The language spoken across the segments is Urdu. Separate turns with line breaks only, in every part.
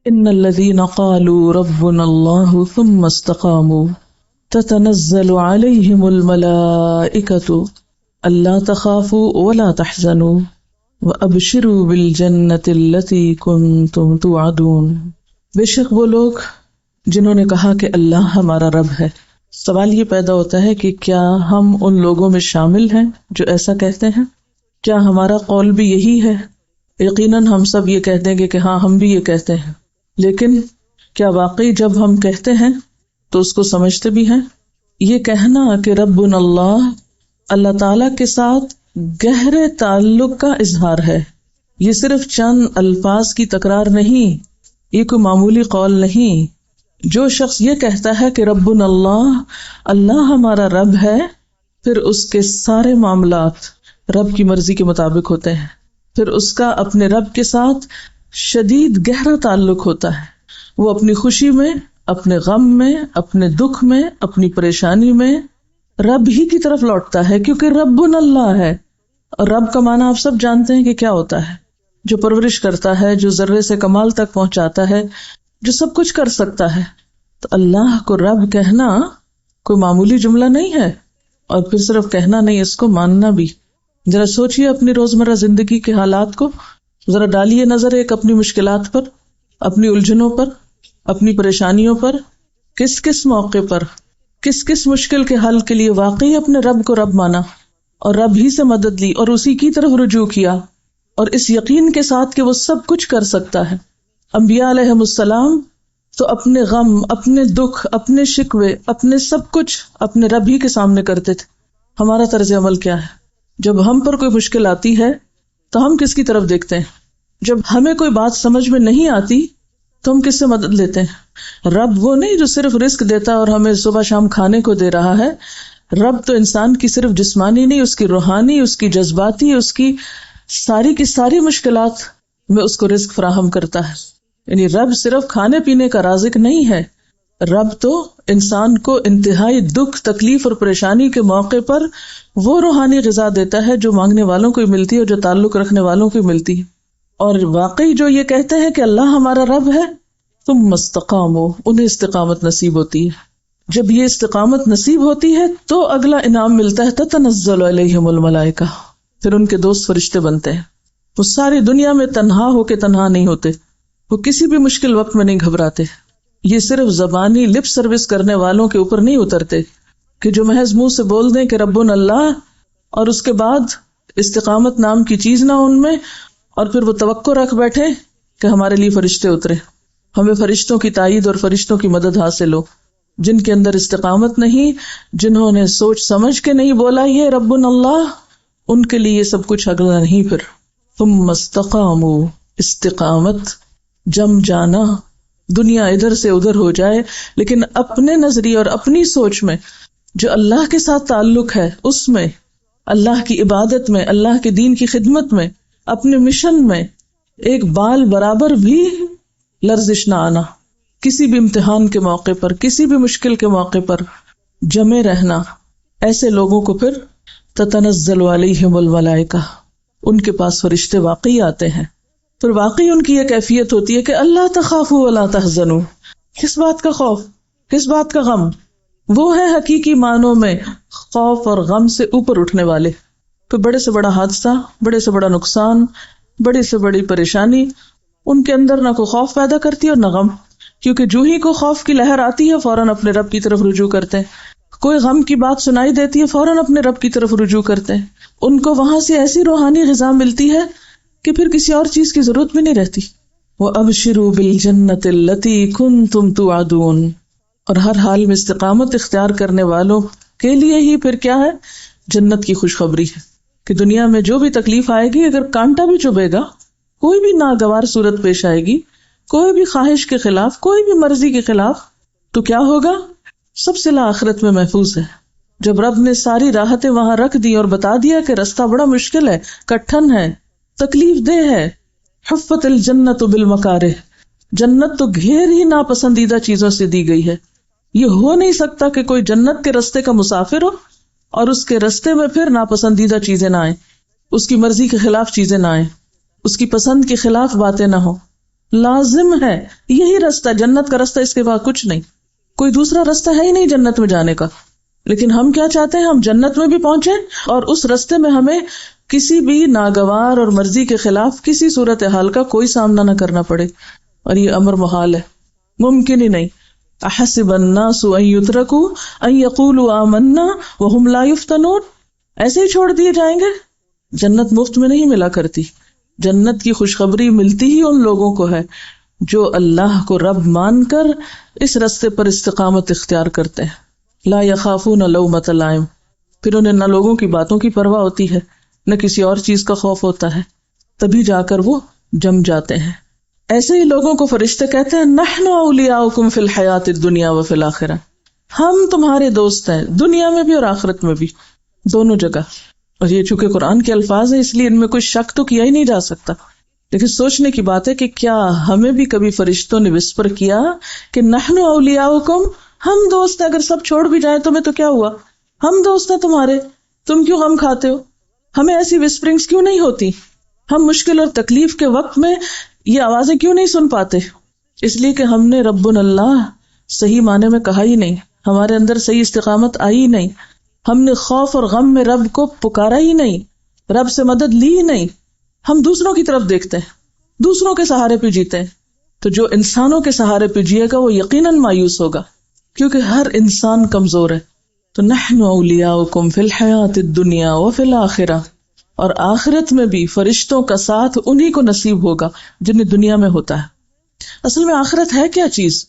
ان الذين قالوا ربنا الله ثم استقاموا تتنزل عليهم الملائكة ألا تخافوا ولا تحزنوا وأبشروا بالجنة التي كنتم توعدون. بے شک وہ لوگ جنہوں نے کہا کہ اللہ ہمارا رب ہے. سوال یہ پیدا ہوتا ہے کہ کیا ہم ان لوگوں میں شامل ہیں جو ایسا کہتے ہیں؟ کیا ہمارا قول بھی یہی ہے؟ یقیناً ہم سب یہ کہہ دیں گے کہ ہاں ہم بھی یہ کہتے ہیں، لیکن کیا واقعی جب ہم کہتے ہیں تو اس کو سمجھتے بھی ہیں؟ یہ کہنا کہ ربنا اللہ، اللہ تعالی کے ساتھ گہرے تعلق کا اظہار ہے. یہ صرف چند الفاظ کی تکرار نہیں، یہ کوئی معمولی قول نہیں. جو شخص یہ کہتا ہے کہ ربنا اللہ، اللہ ہمارا رب ہے، پھر اس کے سارے معاملات رب کی مرضی کے مطابق ہوتے ہیں. پھر اس کا اپنے رب کے ساتھ شدید گہرا تعلق ہوتا ہے. وہ اپنی خوشی میں، اپنے غم میں، اپنے دکھ میں، اپنی پریشانی میں رب ہی کی طرف لوٹتا ہے، کیونکہ ربنا اللہ ہے. اور رب کا معنی آپ سب جانتے ہیں کہ کیا ہوتا ہے؟ جو پرورش کرتا ہے، جو ذرے سے کمال تک پہنچاتا ہے، جو سب کچھ کر سکتا ہے. تو اللہ کو رب کہنا کوئی معمولی جملہ نہیں ہے. اور پھر صرف کہنا نہیں، اس کو ماننا بھی. ذرا سوچئے اپنی روزمرہ زندگی کے حالات کو، ذرا ڈالیے نظر ایک اپنی مشکلات پر، اپنی الجھنوں پر، اپنی پریشانیوں پر. کس کس موقع پر، کس کس مشکل کے حل کے لیے واقعی اپنے رب کو رب مانا اور رب ہی سے مدد لی اور اسی کی طرف رجوع کیا، اور اس یقین کے ساتھ کہ وہ سب کچھ کر سکتا ہے. انبیاء علیہم السلام تو اپنے غم، اپنے دکھ، اپنے شکوے، اپنے سب کچھ اپنے رب ہی کے سامنے کرتے تھے. ہمارا طرز عمل کیا ہے؟ جب ہم پر کوئی مشکل آتی ہے تو ہم کس کی طرف دیکھتے ہیں؟ جب ہمیں کوئی بات سمجھ میں نہیں آتی تو ہم کس سے مدد لیتے ہیں؟ رب وہ نہیں جو صرف رزق دیتا اور ہمیں صبح شام کھانے کو دے رہا ہے. رب تو انسان کی صرف جسمانی نہیں، اس کی روحانی، اس کی جذباتی، اس کی ساری کی ساری مشکلات میں اس کو رزق فراہم کرتا ہے. یعنی رب صرف کھانے پینے کا رازق نہیں ہے، رب تو انسان کو انتہائی دکھ، تکلیف اور پریشانی کے موقع پر وہ روحانی غذا دیتا ہے جو مانگنے والوں کو ملتی ہے اور جو تعلق رکھنے والوں کو ملتی ہے. اور واقعی جو یہ کہتے ہیں کہ اللہ ہمارا رب ہے، تم استقاموا، انہیں استقامت نصیب ہوتی ہے. جب یہ استقامت نصیب ہوتی ہے تو اگلا انعام ملتا ہے، تتنزل علیہم الملائکہ، پھر ان کے دوست فرشتے بنتے ہیں. وہ ساری دنیا میں تنہا ہو کے تنہا نہیں ہوتے، وہ کسی بھی مشکل وقت میں نہیں گھبراتے. یہ صرف زبانی لپ سروس کرنے والوں کے اوپر نہیں اترتے کہ جو محض منہ سے بول دیں کہ ربنا اللہ اور اس کے بعد استقامت نام کی چیز نہ ان میں، اور پھر وہ توقع رکھ بیٹھے کہ ہمارے لیے فرشتے اترے، ہمیں فرشتوں کی تائید اور فرشتوں کی مدد حاصل ہو. جن کے اندر استقامت نہیں، جنہوں نے سوچ سمجھ کے نہیں بولا یہ ربنا اللہ، ان کے لیے یہ سب کچھ اگلا نہیں. پھر ثم استقاموا، استقامت جم جانا، دنیا ادھر سے ادھر ہو جائے لیکن اپنے نظریے اور اپنی سوچ میں جو اللہ کے ساتھ تعلق ہے، اس میں اللہ کی عبادت میں، اللہ کے دین کی خدمت میں، اپنے مشن میں ایک بال برابر بھی لرزش نہ آنا. کسی بھی امتحان کے موقع پر، کسی بھی مشکل کے موقع پر جمے رہنا. ایسے لوگوں کو پھر تتنزل علیہم الملائکہ، ان کے پاس فرشتے واقعی آتے ہیں. پھر واقعی ان کی یہ کیفیت ہوتی ہے کہ اللہ تخافوا ولا تحزنوا. کس بات کا خوف، کس بات کا غم؟ وہ ہے حقیقی معنوں میں خوف اور غم سے اوپر اٹھنے والے. پھر بڑے سے بڑا حادثہ، بڑے سے بڑا نقصان، بڑی سے بڑی پریشانی ان کے اندر نہ کوئی خوف پیدا کرتی اور نہ غم، کیونکہ جو ہی کو خوف کی لہر آتی ہے فوراً اپنے رب کی طرف رجوع کرتے ہیں. کوئی غم کی بات سنائی دیتی ہے فوراً اپنے رب کی طرف رجوع کرتے ہیں. ان کو وہاں سے ایسی روحانی غذا ملتی ہے کہ پھر کسی اور چیز کی ضرورت بھی نہیں رہتی. وَأَبْشِرُوا بِالْجَنَّةِ الَّتِي كُنْتُمْ تُوعَدُونَ. اور ہر حال میں استقامت اختیار کرنے والوں کے لیے ہی پھر کیا ہے؟ جنت کی خوشخبری ہے کہ دنیا میں جو بھی تکلیف آئے گی، اگر کانٹا بھی چبھے گا، کوئی بھی ناگوار صورت پیش آئے گی، کوئی بھی خواہش کے خلاف، کوئی بھی مرضی کے خلاف، تو کیا ہوگا؟ سب صلہ آخرت میں محفوظ ہے. جب رب نے ساری راحتیں وہاں رکھ دی اور بتا دیا کہ رستہ بڑا مشکل ہے، کٹھن ہے، تکلیف دہ ہے. حفت الجنت بالمکارہ، جنت تو گھیر ہی ناپسندیدہ چیزوں سے دی گئی ہے. یہ ہو نہیں سکتا کہ کوئی جنت کے رستے کا مسافر ہو اور اس کے رستے میں پھر ناپسندیدہ چیزیں نہ آئیں، اس کی مرضی کے خلاف چیزیں نہ آئیں، اس کی پسند کے خلاف باتیں نہ ہوں. لازم ہے، یہی راستہ جنت کا راستہ، اس کے بعد کچھ نہیں، کوئی دوسرا راستہ ہے ہی نہیں جنت میں جانے کا. لیکن ہم کیا چاہتے ہیں؟ ہم جنت میں بھی پہنچے اور اس راستے میں ہمیں کسی بھی ناگوار اور مرضی کے خلاف کسی صورتحال کا کوئی سامنا نہ کرنا پڑے، اور یہ امر محال ہے، ممکن ہی نہیں. احسب الناس ان يتركوا ان يقولوا آمنا وهم لا يفتنون، ایسے ہی چھوڑ دیے جائیں گے؟ جنت مفت میں نہیں ملا کرتی. جنت کی خوشخبری ملتی ہی ان لوگوں کو ہے جو اللہ کو رب مان کر اس راستے پر استقامت اختیار کرتے ہیں. لا يخافون لومۃ لائم، پھر انہیں نہ لوگوں کی باتوں کی پرواہ ہوتی ہے نہ کسی اور چیز کا خوف ہوتا ہے، تبھی جا کر وہ جم جاتے ہیں. ایسے ہی لوگوں کو فرشتے کہتے ہیں نحن اولیاؤکم فی الحیات الدنیا وفی الآخرہ، ہم تمہارے دوست ہیں دنیا میں بھی اور آخرت میں بھی، دونوں جگہ. اور یہ چونکہ قرآن کے الفاظ ہیں اس لیے ان میں کوئی شک تو کیا ہی نہیں جا سکتا. لیکن سوچنے کی بات ہے کہ کیا ہمیں بھی کبھی فرشتوں نے وسپر کیا کہ نحن اولیاؤکم، ہم دوست ہیں، اگر سب چھوڑ بھی جائیں تمہیں تو کیا ہوا، ہم دوست ہیں تمہارے، تم کیوں غم کھاتے ہو؟ ہمیں ایسی وسپرنگز کیوں نہیں ہوتی؟ ہم مشکل اور تکلیف کے وقت میں یہ آوازیں کیوں نہیں سن پاتے؟ اس لیے کہ ہم نے رب اللہ صحیح معنی میں کہا ہی نہیں، ہمارے اندر صحیح استقامت آئی ہی نہیں، ہم نے خوف اور غم میں رب کو پکارا ہی نہیں، رب سے مدد لی ہی نہیں. ہم دوسروں کی طرف دیکھتے ہیں، دوسروں کے سہارے پہ جیتے ہیں. تو جو انسانوں کے سہارے پہ جیے گا وہ یقیناً مایوس ہوگا، کیونکہ ہر انسان کمزور ہے. تو نحن اولیاؤکم فی الحیات الدنیا وفی الآخرہ، اور آخرت میں بھی فرشتوں کا ساتھ انہی کو نصیب ہوگا جنہیں دنیا میں ہوتا ہے. اصل میں آخرت ہے کیا چیز؟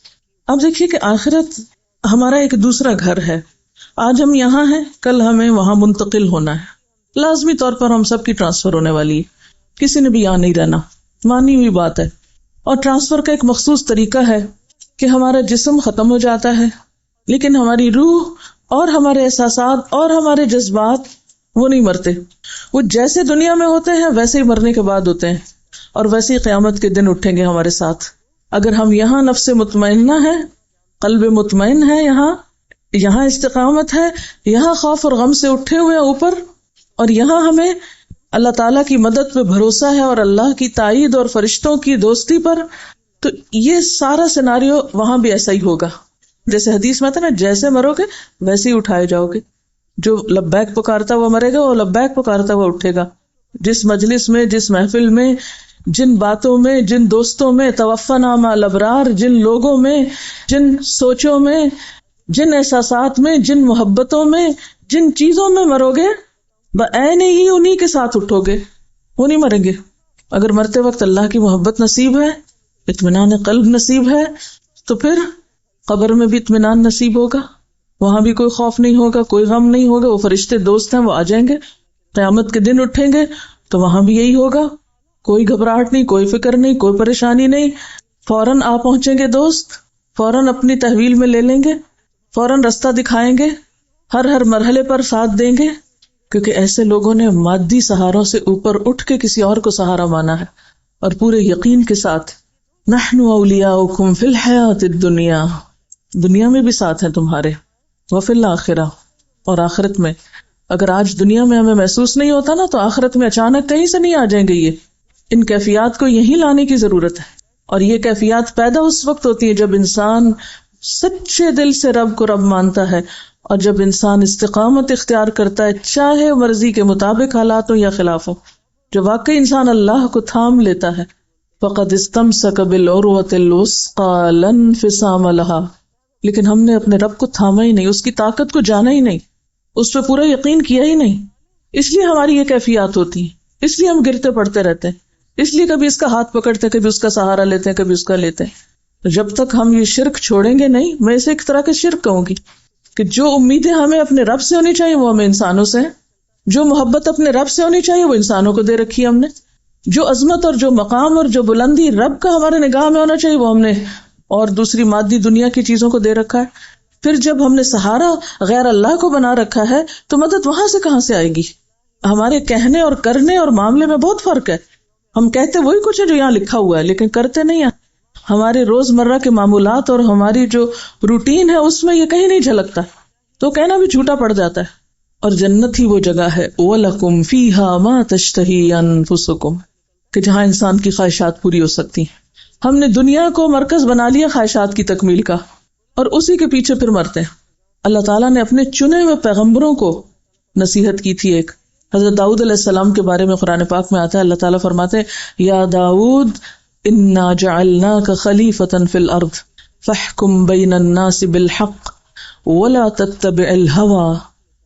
اب دیکھیے کہ آخرت ہمارا ایک دوسرا گھر ہے. آج ہم یہاں ہیں، کل ہمیں وہاں منتقل ہونا ہے، لازمی طور پر ہم سب کی ٹرانسفر ہونے والی ہے، کسی نے بھی یہاں نہیں رہنا، مانی ہوئی بات ہے. اور ٹرانسفر کا ایک مخصوص طریقہ ہے کہ ہمارا جسم ختم ہو جاتا ہے لیکن ہماری روح اور ہمارے احساسات اور ہمارے جذبات وہ نہیں مرتے، وہ جیسے دنیا میں ہوتے ہیں ویسے ہی مرنے کے بعد ہوتے ہیں، اور ویسے ہی قیامت کے دن اٹھیں گے ہمارے ساتھ. اگر ہم یہاں نفس مطمئنہ ہے، قلب مطمئن ہے، یہاں استقامت ہے، یہاں خوف اور غم سے اٹھے ہوئے اوپر، اور یہاں ہمیں اللہ تعالیٰ کی مدد پہ بھروسہ ہے اور اللہ کی تائید اور فرشتوں کی دوستی پر، تو یہ سارا سیناریو وہاں بھی ایسا ہی ہوگا. جیسے حدیث میں آتا ہے نا، جیسے مرو گے ویسے ہی اٹھائے جاؤ گے. جو لبیک پکارتا ہوا مرے گا وہ لبیک پکارتا ہوا اٹھے گا. جس مجلس میں، جس محفل میں، جن باتوں میں، جن دوستوں میں، توفنا مع الابرار، جن لوگوں میں، جن سوچوں میں، جن احساسات میں، جن محبتوں میں، جن چیزوں میں مرو گے بعین ہی انہی کے ساتھ اٹھو گے، وہ نہیں مریں گے. اگر مرتے وقت اللہ کی محبت نصیب ہے، اطمینان قلب نصیب ہے، تو پھر قبر میں بھی اطمینان نصیب ہوگا، وہاں بھی کوئی خوف نہیں ہوگا، کوئی غم نہیں ہوگا، وہ فرشتے دوست ہیں، وہ آ جائیں گے. قیامت کے دن اٹھیں گے تو وہاں بھی یہی ہوگا، کوئی گھبراہٹ نہیں، کوئی فکر نہیں، کوئی پریشانی نہیں، فوراً آ پہنچیں گے دوست، فوراً اپنی تحویل میں لے لیں گے، فوراً رستہ دکھائیں گے، ہر مرحلے پر ساتھ دیں گے، کیونکہ ایسے لوگوں نے مادی سہاروں سے اوپر اٹھ کے کسی اور کو سہارا مانا ہے، اور پورے یقین کے ساتھ نحن اولیاؤکم فی الحیات الدنیا، دنیا میں بھی ساتھ ہیں تمہارے، وفی الآخرہ، اور آخرت میں. اگر آج دنیا میں ہمیں محسوس نہیں ہوتا نا، تو آخرت میں اچانک کہیں سے نہیں آ جائیں گے. ان کیفیات کو یہیں لانے کی ضرورت ہے، اور یہ کیفیات پیدا اس وقت ہوتی ہیں جب انسان سچے دل سے رب کو رب مانتا ہے، اور جب انسان استقامت اختیار کرتا ہے، چاہے مرضی کے مطابق حالات ہوں یا خلاف ہوں. جو واقعی انسان اللہ کو تھام لیتا ہے، فقد استمسک بالعروۃ الوثقی لا انفصام لها، لیکن ہم نے اپنے رب کو تھاما ہی نہیں، اس کی طاقت کو جانا ہی نہیں، اس پہ پورا یقین کیا ہی نہیں. اس لیے ہماری یہ کیفیات ہوتی ہیں، اس لیے ہم گرتے پڑتے رہتے ہیں، اس لیے کبھی اس کا ہاتھ پکڑتے ہیں، کبھی اس کا سہارا لیتے ہیں، کبھی اس کا لیتے ہیں. تو جب تک ہم یہ شرک چھوڑیں گے نہیں، میں اسے ایک طرح کا شرک کہوں گی کہ جو امیدیں ہمیں اپنے رب سے ہونی چاہیے وہ ہمیں انسانوں سے ہیں، جو محبت اپنے رب سے ہونی چاہیے وہ انسانوں کو دے رکھی ہے ہم نے، جو عظمت اور جو مقام اور جو بلندی رب کا ہمارے نگاہ میں ہونا چاہیے وہ ہم نے اور دوسری مادی دنیا کی چیزوں کو دے رکھا ہے. پھر جب ہم نے سہارا غیر اللہ کو بنا رکھا ہے تو مدد وہاں سے کہاں سے آئے گی؟ ہمارے کہنے اور کرنے اور معاملے میں بہت فرق ہے. ہم کہتے وہی کچھ ہے جو یہاں لکھا ہوا ہے لیکن کرتے نہیں ہیں. ہمارے روز مرہ کے معمولات اور ہماری جو روٹین ہے اس میں یہ کہیں نہیں جھلکتا، تو کہنا بھی جھوٹا پڑ جاتا ہے. اور جنت ہی وہ جگہ ہے وَلَكُمْ فِيهَا مَا تَشْتَهِي أَنفُسُكُمْ، کہ جہاں انسان کی خواہشات پوری ہو سکتی ہیں. ہم نے دنیا کو مرکز بنا لیا خواہشات کی تکمیل کا، اور اسی کے پیچھے پھر مرتے ہیں۔ اللہ تعالیٰ نے اپنے چنے ہوئے پیغمبروں کو نصیحت کی تھی۔ ایک حضرت داؤد علیہ السلام کے بارے میں قرآن پاک میں آتا ہے، اللہ تعالیٰ فرماتے ہیں یا داؤد انا جعلناک خلیفۃ فی الارض فاحکم بین الناس بالحق ولا تتبع الہوى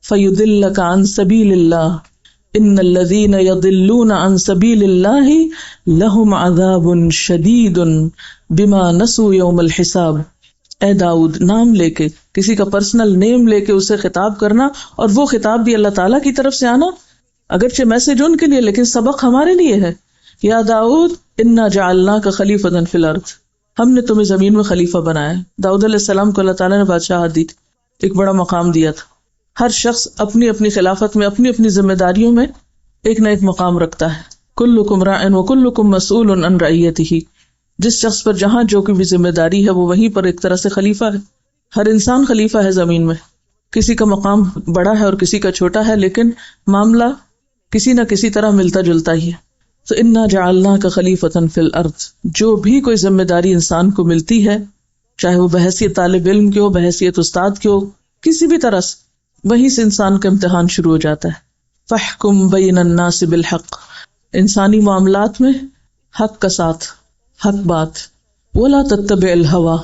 فیضلک عن سبیل اللہ ان الذین یضلون عن سبیل اللہ لہم عذاب شدید بما نسوا یوم الحساب۔ اے داؤد، نام لے کے، کسی کا پرسنل نیم لے کے اسے خطاب کرنا، اور وہ خطاب بھی اللہ تعالیٰ کی طرف سے آنا، اگرچہ میسج ان کے لیے لیکن سبق ہمارے لیے ہے۔ یا داؤد انا جعلناک خلیفۃ فی الارض، ہم نے تمہیں زمین میں خلیفہ بنایا۔ داؤد علیہ السلام کو اللہ تعالیٰ نے بادشاہت دی تھی، ایک بڑا مقام دیا تھا۔ ہر شخص اپنی اپنی خلافت میں اپنی اپنی ذمہ داریوں میں ایک نہ ایک مقام رکھتا ہے۔ کلکم راع وکلکم مسئول عن رعیتہ، جس شخص پر جہاں جو کی بھی ذمہ داری ہے وہ وہیں پر ایک طرح سے خلیفہ ہے۔ ہر انسان خلیفہ ہے زمین میں، کسی کا مقام بڑا ہے اور کسی کا چھوٹا ہے، لیکن معاملہ کسی نہ کسی طرح ملتا جلتا ہی ہے۔ تو انا جعلناک خلیفۃ فی الارض، جو بھی کوئی ذمہ داری انسان کو ملتی ہے، چاہے وہ بحیثیت طالب علم کی ہو، بحیثیت استاد کی ہو، کسی بھی طرح سے، وہیں سے انسان کا امتحان شروع ہو جاتا ہے۔ فاحکم بین الناس بالحق، انسانی معاملات میں حق کا ساتھ، حق بات، ولا تتبع الہوی،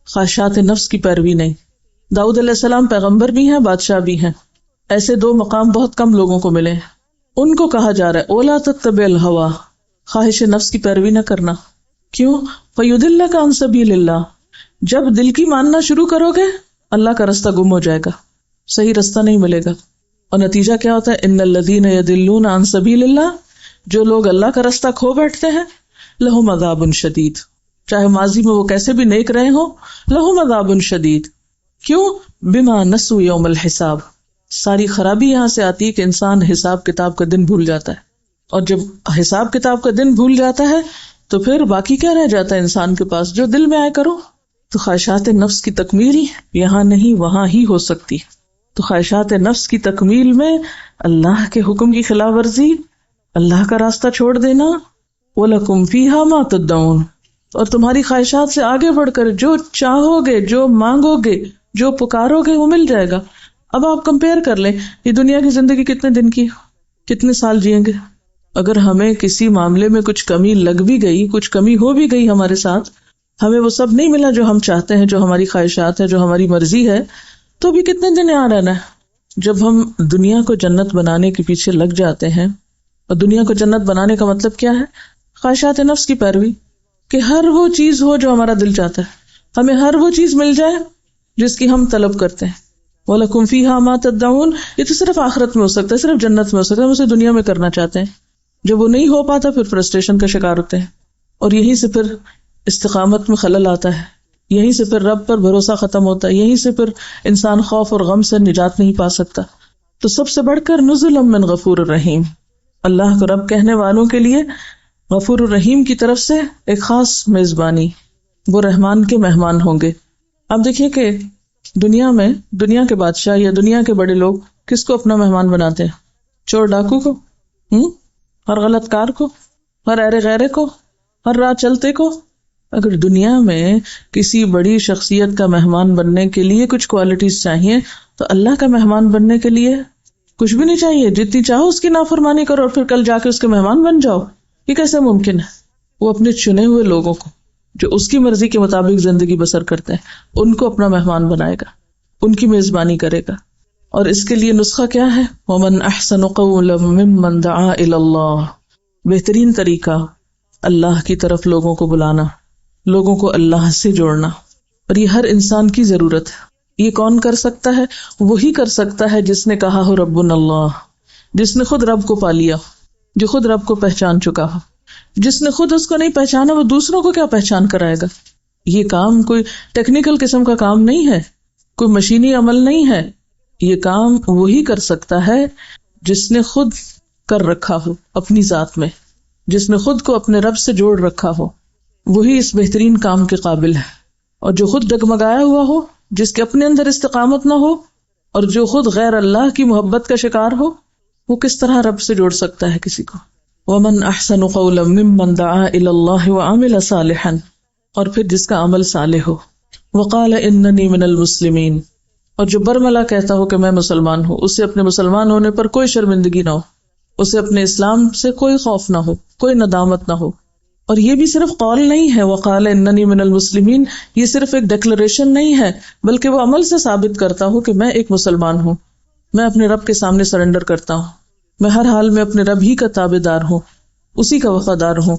خواہشات نفس کی پیروی نہیں۔ داؤد علیہ السلام پیغمبر بھی ہیں، بادشاہ بھی ہیں، ایسے دو مقام بہت کم لوگوں کو ملے ہیں۔ ان کو کہا جا رہا ہے ولا تتبع الہوی، خواہش نفس کی پیروی نہ کرنا۔ کیوں؟ فیضلک عن سبیل اللہ، جب دل کی ماننا شروع کرو گے اللہ کا رستہ گم ہو جائے گا، صحیح رستہ نہیں ملے گا، اور نتیجہ کیا ہوتا ہے؟ ان الذین یضلون عن سبیل اللہ، جو لوگ اللہ کا رستہ کھو بیٹھتے ہیں، لہم عذاب شدید، چاہے ماضی میں وہ کیسے بھی نیک رہے ہوں، لہم عذاب شدید۔ کیوں؟ بما نسوا یوم الحساب، ساری خرابی یہاں سے آتی ہے کہ انسان حساب کتاب کا دن بھول جاتا ہے، اور جب حساب کتاب کا دن بھول جاتا ہے تو پھر باقی کیا رہ جاتا ہے انسان کے پاس؟ جو دل میں آئے کرو۔ تو خواہشات نفس کی تکمیل یہاں نہیں وہاں ہی ہو سکتی۔ تو خواہشات نفس کی تکمیل میں اللہ کے حکم کی خلاف ورزی، اللہ کا راستہ چھوڑ دینا، وَلَكُمْ فِيهَا مَا تَدَّعُونَ، اور تمہاری خواہشات سے آگے بڑھ کر جو چاہو گے، جو مانگو گے، جو پکارو گے وہ مل جائے گا۔ اب آپ کمپیئر کر لیں، یہ دنیا کی زندگی کتنے دن کی، کتنے سال جئیں گے؟ اگر ہمیں کسی معاملے میں کچھ کمی لگ بھی گئی، کچھ کمی ہو بھی گئی ہمارے ساتھ، ہمیں وہ سب نہیں ملا جو ہم چاہتے ہیں، جو ہماری خواہشات ہے، جو ہماری مرضی ہے، تو بھی کتنے دن یہاں رہنا ہے۔ جب ہم دنیا کو جنت بنانے کے پیچھے لگ جاتے ہیں، اور دنیا کو جنت بنانے کا مطلب کیا ہے؟ خواہشات نفس کی پیروی، کہ ہر وہ چیز ہو جو ہمارا دل چاہتا ہے، ہمیں ہر وہ چیز مل جائے جس کی ہم طلب کرتے ہیں۔ وَلَكُمْ فِيهَا مَا تَدَّعُونَ، یہ تو صرف آخرت میں ہو سکتا ہے، صرف جنت میں ہو سکتا ہے، ہم اسے دنیا میں کرنا چاہتے ہیں۔ جب وہ نہیں ہو پاتا پھر فرسٹریشن کا شکار ہوتے ہیں، اور یہیں سے پھر استقامت میں خلل آتا ہے، یہیں سے پھر رب پر بھروسہ ختم ہوتا ہے، یہیں سے پھر انسان خوف اور غم سے نجات نہیں پا سکتا۔ تو سب سے بڑھ کر نزلا من غفور الرحیم، اللہ کو رب کہنے والوں کے لیے غفور الرحیم کی طرف سے ایک خاص میزبانی، وہ رحمان کے مہمان ہوں گے۔ اب دیکھیے کہ دنیا میں دنیا کے بادشاہ یا دنیا کے بڑے لوگ کس کو اپنا مہمان بناتے ہیں؟ چور ڈاکو کو، ہر غلط کار کو، ہر ایرے غیرے کو، ہر راہ چلتے کو۔ اگر دنیا میں کسی بڑی شخصیت کا مہمان بننے کے لیے کچھ کوالٹیز چاہیے، تو اللہ کا مہمان بننے کے لیے کچھ بھی نہیں چاہیے، جتنی چاہو اس کی نافرمانی کرو اور پھر کل جا کے اس کے مہمان بن جاؤ۔ یہ کیسے ممکن ہے؟ وہ اپنے چنے ہوئے لوگوں کو جو اس کی مرضی کے مطابق زندگی بسر کرتے ہیں ان کو اپنا مہمان بنائے گا، ان کی میزبانی کرے گا۔ اور اس کے لیے نسخہ کیا ہے؟ وَمَنْ أَحْسَنُ قَوْلًا مِّمَّنْ دَعَا إِلَى اللَّهِ، بہترین طریقہ اللہ کی طرف لوگوں کو بلانا، لوگوں کو اللہ سے جوڑنا، اور یہ ہر انسان کی ضرورت ہے۔ یہ کون کر سکتا ہے؟ وہی کر سکتا ہے جس نے کہا ہو ربنا اللہ، جس نے خود رب کو پا لیا، جو خود رب کو پہچان چکا ہو۔ جس نے خود اس کو نہیں پہچانا وہ دوسروں کو کیا پہچان کرائے گا؟ یہ کام کوئی ٹیکنیکل قسم کا کام نہیں ہے، کوئی مشینی عمل نہیں ہے، یہ کام وہی کر سکتا ہے جس نے خود کر رکھا ہو اپنی ذات میں، جس نے خود کو اپنے رب سے جوڑ رکھا ہو، وہی اس بہترین کام کے قابل ہے۔ اور جو خود ڈگمگایا ہوا ہو، جس کے اپنے اندر استقامت نہ ہو، اور جو خود غیر اللہ کی محبت کا شکار ہو، وہ کس طرح رب سے جوڑ سکتا ہے کسی کو؟ وَمَنْ أَحْسَنُ قَوْلًا مِّمَّنْ دَعَا إِلَى اللَّهِ وَعَمِلَ صَالِحًا، اور پھر جس کا عمل صالح ہو. وقال اننی من المسلمین، اور جو برملا کہتا ہو کہ میں مسلمان ہوں، اسے اپنے مسلمان ہونے پر کوئی شرمندگی نہ ہو، اسے اپنے اسلام سے کوئی خوف نہ ہو، کوئی ندامت نہ ہو. اور یہ بھی صرف قول نہیں ہے، وقال اننی من المسلمین، یہ صرف ایک ڈکلریشن نہیں ہے، بلکہ وہ عمل سے ثابت کرتا ہو کہ میں ایک مسلمان ہوں، میں اپنے رب کے سامنے سرنڈر کرتا ہوں، میں ہر حال میں اپنے رب ہی کا تابع دار ہوں، اسی کا وفادار ہوں.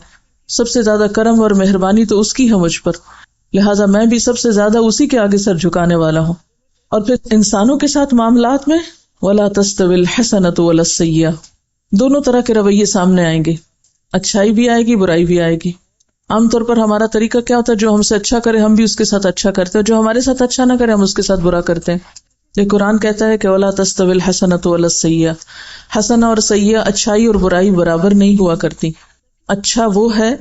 سب سے زیادہ کرم اور مہربانی تو اس کی ہے مجھ پر، لہٰذا میں بھی سب سے زیادہ اسی کے آگے سر جھکانے والا ہوں. اور پھر انسانوں کے ساتھ معاملات میں وَلَا تَسْتَوِي الْحَسَنَةُ وَلَا السَّيِّئَةُ، دونوں طرح کے رویے سامنے آئیں گے، اچھائی بھی آئے گی، برائی بھی آئے گی. عام طور پر ہمارا طریقہ کیا ہوتا ہے، جو ہم سے اچھا کرے ہم بھی اس کے ساتھ اچھا کرتے ہیں، جو ہمارے ساتھ اچھا نہ کرے ہم اس کے ساتھ برا کرتے ہیں. یہ قرآن کہتا ہے کہ وَلَا تَسْتَوِي الْحَسَنَةُ وَلَا السَّيِّئَةُ، حسنہ اور سیئہ، اچھائی اور برائی برابر نہیں ہوا کرتی. اچھا وہ ہے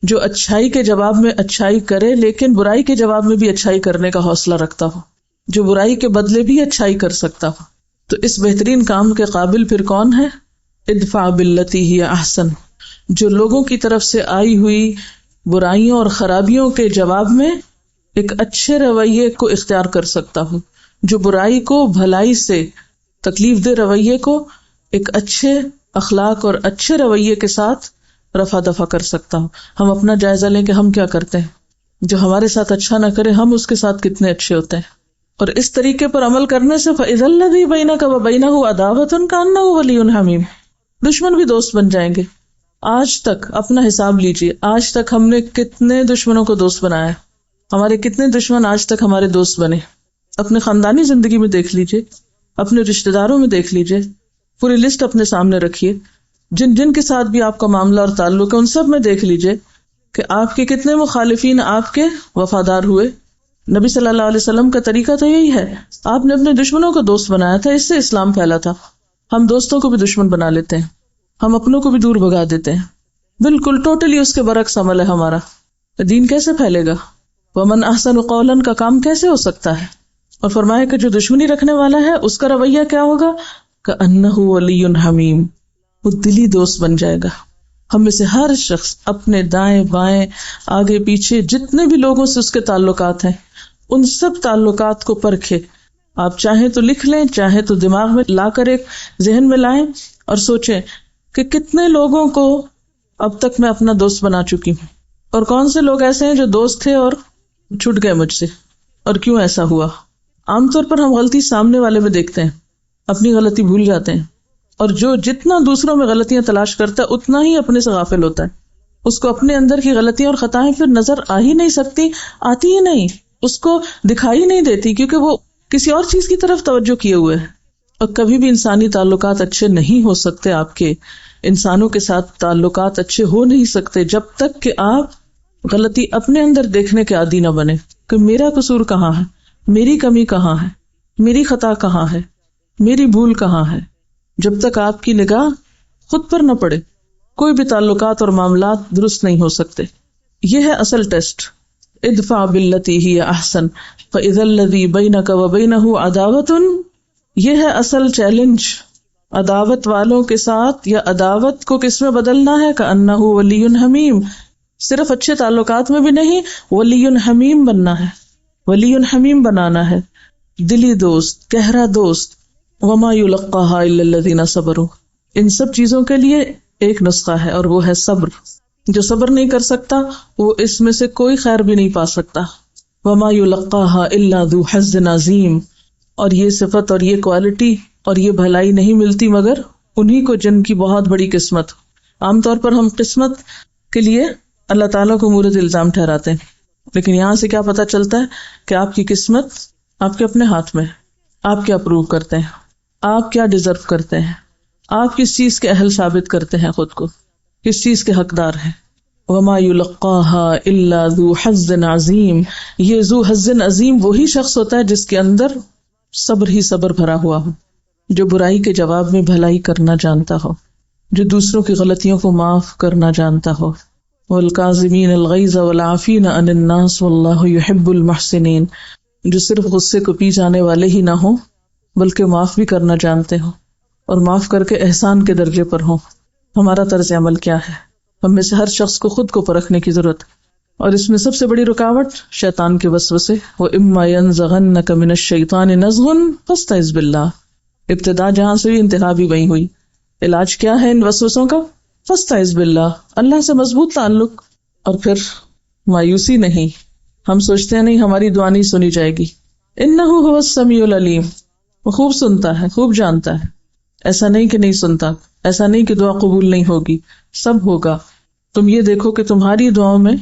جو اچھائی کے جواب میں اچھائی کرے لیکن برائی کے جواب میں بھی اچھائی کرنے کا حوصلہ رکھتا ہو، جو برائی کے بدلے بھی اچھائی کر سکتا ہو. تو اس بہترین کام کے قابل پھر کون ہے؟ ادفع باللتی ہی احسن، جو لوگوں کی طرف سے آئی ہوئی برائیوں اور خرابیوں کے جواب میں ایک اچھے رویے کو اختیار کر سکتا ہوں، جو برائی کو بھلائی سے، تکلیف دہ رویے کو ایک اچھے اخلاق اور اچھے رویے کے ساتھ رفع دفع کر سکتا ہوں. ہم اپنا جائزہ لیں کہ ہم کیا کرتے ہیں، جو ہمارے ساتھ اچھا نہ کرے ہم اس کے ساتھ کتنے اچھے ہوتے ہیں. اور اس طریقے پر عمل کرنے سے فَإِذَا الَّذِي بَيْنَكَ وَبَيْنَهُ عَدَاوَةٌ كَأَنَّهُ وَلِيٌّ حَمِيمٌ، دشمن بھی دوست بن جائیں گے. آج تک اپنا حساب لیجئے، آج تک ہم نے کتنے دشمنوں کو دوست بنایا ہے، ہمارے کتنے دشمن آج تک ہمارے دوست بنے. اپنے خاندانی زندگی میں دیکھ لیجئے، اپنے رشتہ داروں میں دیکھ لیجئے، پوری لسٹ اپنے سامنے رکھیے، جن جن کے ساتھ بھی آپ کا معاملہ اور تعلق ہے ان سب میں دیکھ لیجئے کہ آپ کے کتنے مخالفین آپ کے وفادار ہوئے. نبی صلی اللہ علیہ وسلم کا طریقہ تو یہی ہے، آپ نے اپنے دشمنوں کو دوست بنایا تھا، اس سے اسلام پھیلا تھا. ہم دوستوں کو بھی دشمن بنا لیتے ہیں، ہم اپنوں کو بھی دور بھگا دیتے ہیں. بالکل ٹوٹلی اس کے برعکس عمل ہے ہمارا. دین کیسے پھیلے گا؟ وَمَنْ أَحْسَنُ قَوْلًا کا کام کیسے ہو سکتا ہے؟ اور فرمایا کہ جو دشمنی رکھنے والا ہے اس کا رویہ کیا ہوگا؟ كَأَنَّهُ وَلِيٌّ حَمِيمٌ، وہ دلی دوست بن جائے گا. ہم میں سے ہر شخص اپنے دائیں بائیں آگے پیچھے جتنے بھی لوگوں سے اس کے تعلقات ہیں ان سب تعلقات کو پرکھے. آپ چاہیں تو لکھ لیں، چاہیں تو دماغ میں لا کر ایک ذہن میں لائیں اور سوچیں کہ کتنے لوگوں کو اب تک میں اپنا دوست بنا چکی ہوں، اور کون سے لوگ ایسے ہیں جو دوست تھے اور چھوٹ گئے مجھ سے، اور کیوں ایسا ہوا. عام طور پر ہم غلطی سامنے والے میں دیکھتے ہیں، اپنی غلطی بھول جاتے ہیں، اور جو جتنا دوسروں میں غلطیاں تلاش کرتا ہے اتنا ہی اپنے سے غافل ہوتا ہے. اس کو اپنے اندر کی غلطیاں اور خطائیں پھر نظر آ ہی نہیں سکتی، آتی ہی نہیں، اس کو دکھائی نہیں دیتی، کیونکہ وہ کسی اور چیز کی طرف توجہ کیے ہوئے ہے. اور کبھی بھی انسانی تعلقات اچھے نہیں ہو سکتے، آپ کے انسانوں کے ساتھ تعلقات اچھے ہو نہیں سکتے جب تک کہ آپ غلطی اپنے اندر دیکھنے کے عادی نہ بنے کہ میرا قصور کہاں ہے، میری کمی کہاں ہے، میری خطا کہاں ہے، میری بھول کہاں ہے. جب تک آپ کی نگاہ خود پر نہ پڑے کوئی بھی تعلقات اور معاملات درست نہیں ہو سکتے. یہ ہے اصل ٹیسٹ. ادفع باللتی ہی احسن فاذا الذی بینک وبینہ عداوۃ، یہ ہے اصل چیلنج. عداوت والوں کے ساتھ یا عداوت کو کس میں بدلنا ہے؟ کأنہ ولی حمیم، صرف اچھے تعلقات میں بھی نہیں، ولی حمیم بننا ہے، ولی حمیم بنانا ہے، دلی دوست، گہرا دوست. وما یلقاها الا الذین صبروا، ان سب چیزوں کے لیے ایک نسخہ ہے اور وہ ہے صبر. جو صبر نہیں کر سکتا وہ اس میں سے کوئی خیر بھی نہیں پا سکتا. وما یلقاها الا ذو حظ عظیم، اور یہ صفت اور یہ کوالٹی اور یہ بھلائی نہیں ملتی مگر انہی کو جن کی بہت بڑی قسمت. عام طور پر ہم قسمت کے لیے اللہ تعالیٰ کو مورد الزام ٹھہراتے ہیں، لیکن یہاں سے کیا پتہ چلتا ہے کہ آپ کی قسمت آپ کے اپنے ہاتھ میں ہے. آپ کیا پروو کرتے ہیں، آپ کیا ڈیزرو کرتے ہیں، آپ کس چیز کے اہل ثابت کرتے ہیں خود کو، کس چیز کے حقدار ہیں. وما یلقاها الا ذو حظ عظیم، یہ ذو حظ عظیم وہی شخص ہوتا ہے جس کے اندر صبر ہی صبر بھرا ہوا ہو، جو برائی کے جواب میں بھلائی کرنا جانتا ہو، جو دوسروں کی غلطیوں کو معاف کرنا جانتا ہو. والکاظمین الغیظ والعافین عن الناس واللہ یحب المحسنین، جو صرف غصے کو پی جانے والے ہی نہ ہوں بلکہ معاف بھی کرنا جانتے ہوں اور معاف کر کے احسان کے درجے پر ہوں. ہمارا طرز عمل کیا ہے؟ ہم میں سے ہر شخص کو خود کو پرکھنے کی ضرورت ہے اور اس میں سب سے بڑی رکاوٹ شیطان کے وسوسے، وَإِمَّا يَنزَغَنَّكَ مِنَ الشَّيْطَانِ نَزْغٌ فَاسْتَعِذْ بِاللَّهِ، ابتدا جہاں سے ہوئی انتہا بھی وہیں ہوئی۔ علاج کیا ہے ان وسوسوں کا؟ فاستعذ باللہ، اللہ سے مضبوط تعلق۔ اور پھر مایوسی نہیں، ہم سوچتے ہیں نہیں ہماری دعا نہیں سنی جائے گی، انہ هو السمیع العلیم، وہ خوب سنتا ہے، خوب جانتا ہے۔ ایسا نہیں کہ نہیں سنتا، ایسا نہیں کہ دعا قبول نہیں ہوگی، سب ہوگا۔ تم یہ دیکھو کہ تمہاری دعاؤں میں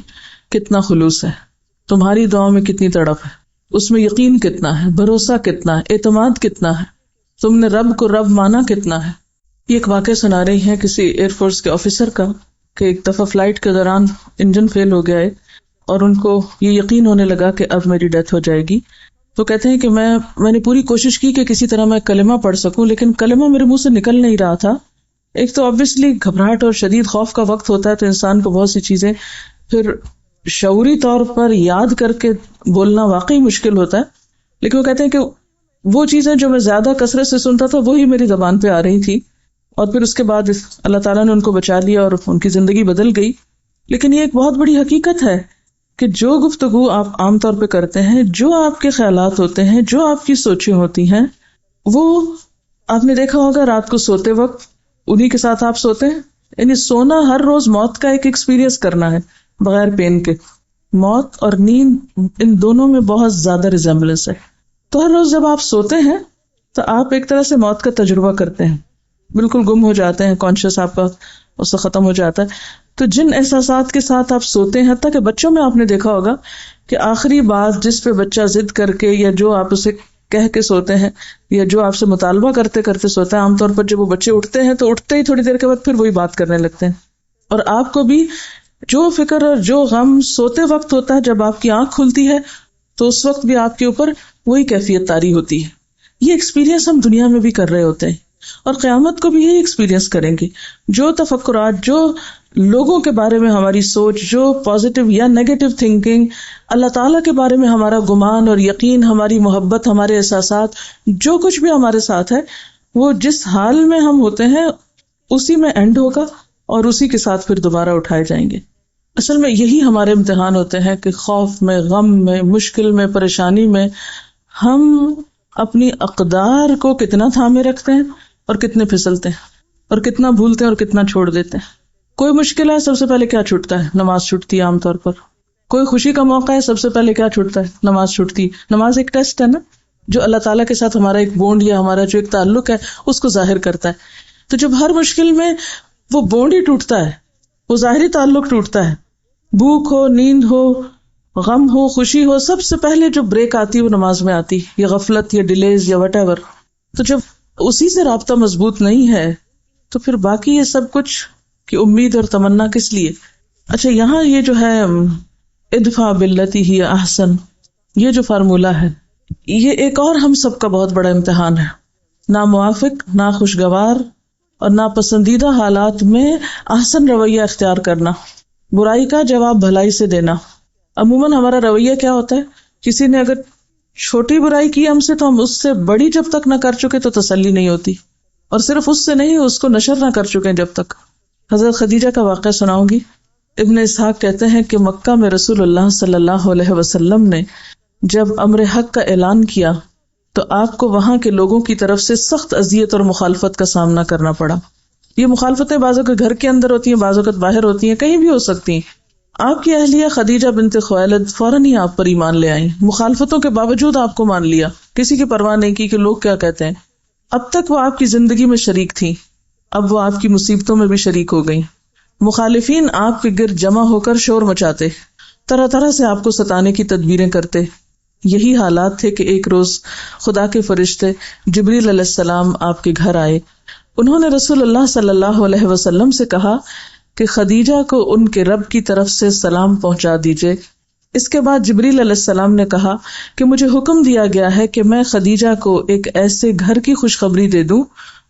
کتنا خلوص ہے، تمہاری دعاؤں میں کتنی تڑپ ہے، اس میں یقین کتنا ہے، بھروسہ کتنا ہے، اعتماد کتنا ہے، تم نے رب کو رب مانا کتنا ہے۔ یہ ایک واقعہ سنا رہی ہیں کسی ایئر فورس کے آفیسر کا کہ ایک دفعہ فلائٹ کے دوران انجن فیل ہو گیا ہے اور ان کو یہ یقین ہونے لگا کہ اب میری ڈیتھ ہو جائے گی۔ تو کہتے ہیں کہ میں نے پوری کوشش کی کہ کسی طرح میں کلمہ پڑھ سکوں، لیکن کلمہ میرے منہ سے نکل نہیں رہا تھا۔ ایک تو obviously گھبراہٹ اور شدید خوف کا وقت ہوتا ہے تو انسان کو بہت سی چیزیں پھر شعوری طور پر یاد کر کے بولنا واقعی مشکل ہوتا ہے، لیکن وہ کہتے ہیں کہ وہ چیزیں جو میں زیادہ کثرت سے سنتا تھا وہی میری زبان پہ آ رہی تھی، اور پھر اس کے بعد اللہ تعالیٰ نے ان کو بچا لیا اور ان کی زندگی بدل گئی۔ لیکن یہ ایک بہت بڑی حقیقت ہے کہ جو گفتگو آپ عام طور پہ کرتے ہیں، جو آپ کے خیالات ہوتے ہیں، جو آپ کی سوچیں ہوتی ہیں، وہ آپ نے دیکھا ہوگا رات کو سوتے وقت انہی کے ساتھ آپ سوتے ہیں۔ یعنی سونا ہر روز موت کا ایک ایکسپیرینس کرنا ہے بغیر پین کے۔ موت اور نیند ان دونوں میں بہت زیادہ ریزمبلنس ہے۔ تو ہر روز جب آپ سوتے ہیں تو آپ ایک طرح سے موت کا تجربہ کرتے ہیں، بالکل گم ہو جاتے ہیں، کانشیس آپ کا اس سے ختم ہو جاتا ہے۔ تو جن احساسات کے ساتھ آپ سوتے ہیں، حتیٰ کہ بچوں میں آپ نے دیکھا ہوگا کہ آخری بات جس پہ بچہ ضد کر کے یا جو آپ اسے کہہ کے سوتے ہیں یا جو آپ سے مطالبہ کرتے کرتے سوتا ہے، عام طور پر جب وہ بچے اٹھتے ہیں تو اٹھتے ہی تھوڑی دیر کے بعد پھر وہی بات کرنے لگتے ہیں۔ اور آپ کو بھی جو فکر اور جو غم سوتے وقت ہوتا ہے، جب آپ کی آنکھ کھلتی ہے تو اس وقت بھی آپ کے اوپر وہی کیفیت طاری ہوتی ہے۔ یہ ایکسپیرینس ہم دنیا میں بھی کر رہے ہوتے ہیں اور قیامت کو بھی یہی ایکسپیرینس کریں گے۔ جو تفکرات، جو لوگوں کے بارے میں ہماری سوچ، جو پازیٹیو یا نیگیٹو تھنکنگ، اللہ تعالیٰ کے بارے میں ہمارا گمان اور یقین، ہماری محبت، ہمارے احساسات، جو کچھ بھی ہمارے ساتھ ہے، وہ جس حال میں ہم ہوتے ہیں اسی میں اینڈ ہوگا اور اسی کے ساتھ پھر دوبارہ اٹھائے جائیں گے۔ اصل میں یہی ہمارے امتحان ہوتے ہیں کہ خوف میں، غم میں، مشکل میں، پریشانی میں ہم اپنی اقدار کو کتنا تھامے رکھتے ہیں اور کتنے پھسلتے ہیں اور کتنا بھولتے ہیں اور کتنا چھوڑ دیتے ہیں۔ کوئی مشکل ہے سب سے پہلے کیا چھوٹتا ہے؟ نماز چھوٹتی ہے عام طور پر۔ کوئی خوشی کا موقع ہے سب سے پہلے کیا چھوٹتا ہے؟ نماز چھوٹتی ہے۔ نماز ایک ٹیسٹ ہے نا، جو اللہ تعالیٰ کے ساتھ ہمارا ایک بونڈ یا ہمارا جو ایک تعلق ہے اس کو ظاہر کرتا ہے۔ تو جب ہر مشکل میں وہ بونڈ ہی ٹوٹتا ہے، وہ ظاہری تعلق ٹوٹتا ہے، بھوک ہو، نیند ہو، غم ہو، خوشی ہو، سب سے پہلے جو بریک آتی ہے وہ نماز میں آتی، یا غفلت یا ڈیلیز یا وٹ ایور۔ تو جب اسی سے رابطہ مضبوط نہیں ہے تو پھر باقی یہ سب کچھ کی امید اور تمنا کس لیے؟ اچھا، یہاں یہ جو ہے ادفع باللتی ہی احسن، یہ جو فارمولہ ہے، یہ ایک اور ہم سب کا بہت بڑا امتحان ہے۔ ناموافق، ناخوشگوار اور ناپسندیدہ حالات میں احسن رویہ اختیار کرنا، برائی کا جواب بھلائی سے دینا۔ عموماً ہمارا رویہ کیا ہوتا ہے؟ کسی نے اگر چھوٹی برائی کی ہم سے تو ہم اس سے بڑی جب تک نہ کر چکے تو تسلی نہیں ہوتی، اور صرف اس سے نہیں، اس کو نشر نہ کر چکے جب تک۔ حضرت خدیجہ کا واقعہ سناؤں گی۔ ابن اسحاق کہتے ہیں کہ مکہ میں رسول اللہ صلی اللہ علیہ وسلم نے جب امر حق کا اعلان کیا تو آپ کو وہاں کے لوگوں کی طرف سے سخت اذیت اور مخالفت کا سامنا کرنا پڑا۔ یہ مخالفتیں بعضوں کے گھر کے اندر ہوتی ہیں، بعضوں کے باہر ہوتی ہیں، کہیں بھی ہو سکتی ہیں۔ آپ کی اہلیہ خدیجہ بنت خویلد فوراً ہی آپ پر ایمان لے آئیں، مخالفتوں کے باوجود آپ کو مان لیا، کسی کی پرواہ نہیں کی کہ لوگ کیا کہتے ہیں۔ اب تک وہ آپ کی زندگی میں شریک تھی، اب وہ آپ کی مصیبتوں میں بھی شریک ہو گئیں۔ مخالفین آپ کے گرد جمع ہو کر شور مچاتے، طرح طرح سے آپ کو ستانے کی تدبیریں کرتے۔ یہی حالات تھے کہ ایک روز خدا کے فرشتے جبریل علیہ السلام آپ کے گھر آئے۔ انہوں نے رسول اللہ صلی اللہ علیہ وسلم سے کہا کہ خدیجہ کو ان کے رب کی طرف سے سلام پہنچا دیجئے۔ اس کے بعد جبریل علیہ السلام نے کہا کہ مجھے حکم دیا گیا ہے کہ میں خدیجہ کو ایک ایسے گھر کی خوشخبری دے دوں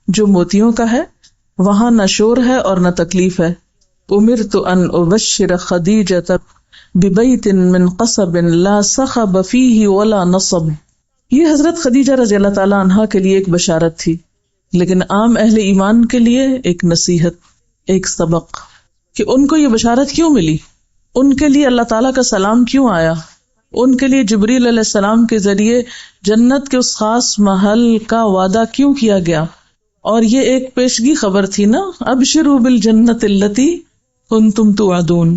جو موتیوں کا ہے، وہاں نہ شور ہے اور نہ تکلیف ہے۔ امرت ان ابشر خدیجہ ببیت من قصب لا صخب فیہ ولا نصب۔ یہ حضرت خدیجہ رضی اللہ تعالی عنہا کے لیے ایک بشارت تھی، لیکن عام اہل ایمان کے لیے ایک نصیحت، ایک سبق، کہ ان کو یہ بشارت کیوں ملی؟ ان کے لیے اللہ تعالیٰ کا سلام کیوں آیا؟ ان کے لیے جبریل علیہ السلام کے ذریعے جنت کے اس خاص محل کا وعدہ کیوں کیا گیا؟ اور یہ ایک پیشگی خبر تھی نا، ابشروا بالجنت التی کنتم توعدون.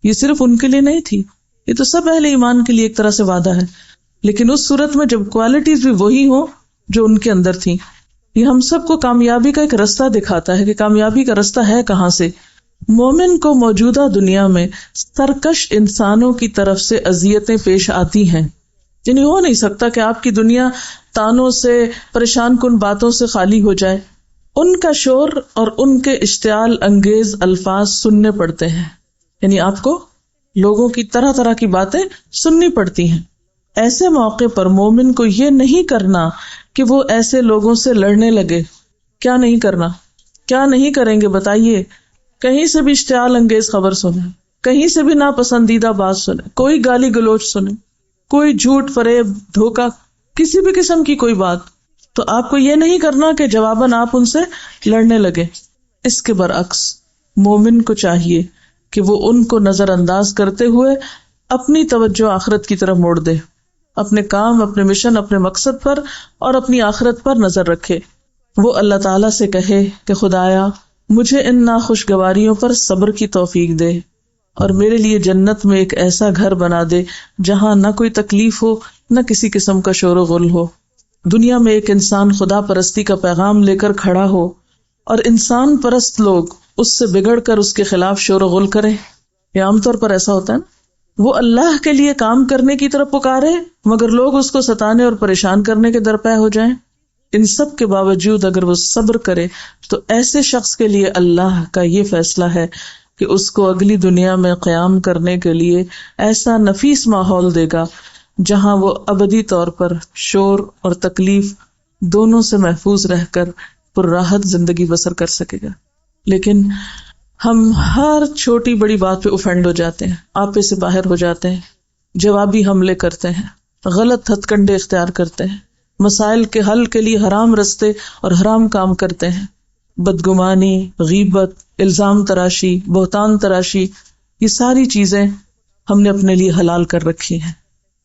یہ صرف ان کے لیے نہیں تھی، یہ تو سب اہل ایمان کے لیے ایک طرح سے وعدہ ہے، لیکن اس صورت میں جب کوالٹیز بھی وہی ہوں جو ان کے اندر تھی. یہ ہم سب کو کامیابی کا ایک رستہ دکھاتا ہے کہ کامیابی کا رستہ ہے کہاں سے. مومن کو موجودہ دنیا میں سرکش انسانوں کی طرف سے اذیتیں پیش آتی ہیں، یعنی ہو نہیں سکتا کہ آپ کی دنیا تانوں سے، پریشان کن باتوں سے خالی ہو جائے. ان کا شور اور ان کے اشتعال انگیز الفاظ سننے پڑتے ہیں، یعنی آپ کو لوگوں کی طرح طرح کی باتیں سننی پڑتی ہیں. ایسے موقع پر مومن کو یہ نہیں کرنا کہ وہ ایسے لوگوں سے لڑنے لگے. کیا نہیں کرنا؟ کیا نہیں کریں گے بتائیے؟ کہیں سے بھی اشتعال انگیز خبر سنیں، کہیں سے بھی ناپسندیدہ بات سنیں، کوئی گالی گلوچ سنیں، کوئی جھوٹ فریب دھوکہ، کسی بھی قسم کی کوئی بات، تو آپ کو یہ نہیں کرنا کہ جواباً آپ ان سے لڑنے لگے. اس کے برعکس مومن کو چاہیے کہ وہ ان کو نظر انداز کرتے ہوئے اپنی توجہ آخرت کی طرف موڑ دے، اپنے کام، اپنے مشن، اپنے مقصد پر اور اپنی آخرت پر نظر رکھے. وہ اللہ تعالیٰ سے کہے کہ خدایا مجھے ان ناخوشگواریوں پر صبر کی توفیق دے، اور میرے لیے جنت میں ایک ایسا گھر بنا دے جہاں نہ کوئی تکلیف ہو، نہ کسی قسم کا شور و غل ہو. دنیا میں ایک انسان خدا پرستی کا پیغام لے کر کھڑا ہو اور انسان پرست لوگ اس سے بگڑ کر اس کے خلاف شور و غل کریں. یہ عام طور پر ایسا ہوتا ہے نا، وہ اللہ کے لیے کام کرنے کی طرف پکارے مگر لوگ اس کو ستانے اور پریشان کرنے کے درپے ہو جائیں. ان سب کے باوجود اگر وہ صبر کرے تو ایسے شخص کے لیے اللہ کا یہ فیصلہ ہے کہ اس کو اگلی دنیا میں قیام کرنے کے لیے ایسا نفیس ماحول دے گا جہاں وہ ابدی طور پر شور اور تکلیف دونوں سے محفوظ رہ کر پرراحت زندگی بسر کر سکے گا. لیکن ہم ہر چھوٹی بڑی بات پہ اوفینڈ ہو جاتے ہیں، آپے سے باہر ہو جاتے ہیں، جوابی حملے کرتے ہیں، غلط ہتھ کنڈے اختیار کرتے ہیں، مسائل کے حل کے لیے حرام رستے اور حرام کام کرتے ہیں. بدگمانی، غیبت، الزام تراشی، بہتان تراشی، یہ ساری چیزیں ہم نے اپنے لیے حلال کر رکھی ہیں.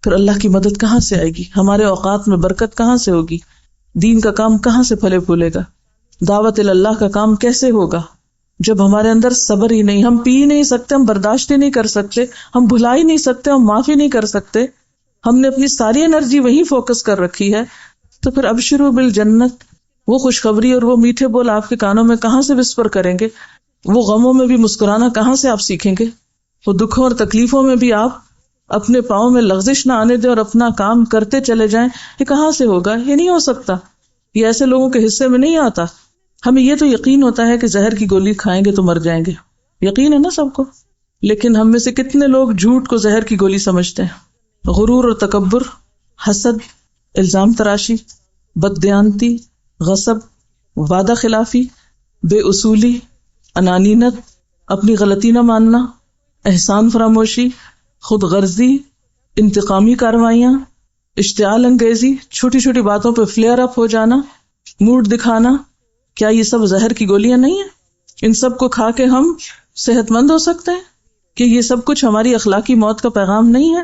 پھر اللہ کی مدد کہاں سے آئے گی؟ ہمارے اوقات میں برکت کہاں سے ہوگی؟ دین کا کام کہاں سے پھلے پھولے گا؟ دعوت اللہ کا کام کیسے ہوگا جب ہمارے اندر صبر ہی نہیں؟ ہم پی نہیں سکتے، ہم برداشت ہی نہیں کر سکتے، ہم بھلا ہی نہیں سکتے، ہم معافی نہیں کر سکتے، ہم نے اپنی ساری انرجی وہی فوکس کر رکھی ہے. تو پھر ابشروا بالجنت، وہ خوشخبری اور وہ میٹھے بول آپ کے کانوں میں کہاں سے وسپر کریں گے؟ وہ غموں میں بھی مسکرانا کہاں سے آپ سیکھیں گے؟ وہ دکھوں اور تکلیفوں میں بھی آپ اپنے پاؤں میں لغزش نہ آنے دیں اور اپنا کام کرتے چلے جائیں، یہ کہاں سے ہوگا؟ یہ نہیں ہو سکتا، یہ ایسے لوگوں کے حصے میں نہیں آتا. ہمیں یہ تو یقین ہوتا ہے کہ زہر کی گولی کھائیں گے تو مر جائیں گے، یقین ہے نا سب کو، لیکن ہم میں سے کتنے لوگ جھوٹ کو زہر کی گولی سمجھتے ہیں؟ غرور اور تکبر، حسد، الزام تراشی، بددیانتی، غصب، وعدہ خلافی، بے اصولی، انانینت، اپنی غلطی نہ ماننا، احسان فراموشی، خود غرضی، انتقامی کارروائیاں، اشتعال انگیزی، چھوٹی چھوٹی باتوں پہ فلیئر اپ ہو جانا، موڈ دکھانا، کیا یہ سب زہر کی گولیاں نہیں ہیں؟ ان سب کو کھا کے ہم صحت مند ہو سکتے ہیں؟ کہ یہ سب کچھ ہماری اخلاقی موت کا پیغام نہیں ہے؟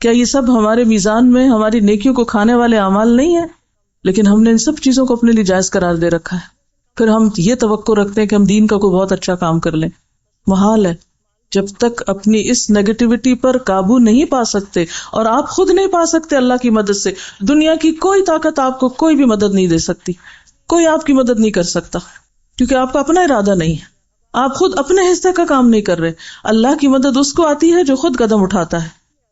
کیا یہ سب ہمارے میزان میں ہماری نیکیوں کو کھانے والے اعمال نہیں ہیں؟ لیکن ہم نے ان سب چیزوں کو اپنے لیے جائز قرار دے رکھا ہے. پھر ہم یہ توقع رکھتے ہیں کہ ہم دین کا کوئی بہت اچھا کام کر لیں. محال ہے. جب تک اپنی اس نیگیٹیوٹی پر قابو نہیں پا سکتے، اور آپ خود نہیں پا سکتے اللہ کی مدد سے، دنیا کی کوئی طاقت آپ کو کوئی بھی مدد نہیں دے سکتی، کوئی آپ کی مدد نہیں کر سکتا، کیونکہ آپ کا اپنا ارادہ نہیں ہے، آپ خود اپنے حصے کا کام نہیں کر رہے. اللہ کی مدد اس کو آتی ہے جو خود قدم اٹھاتا ہے،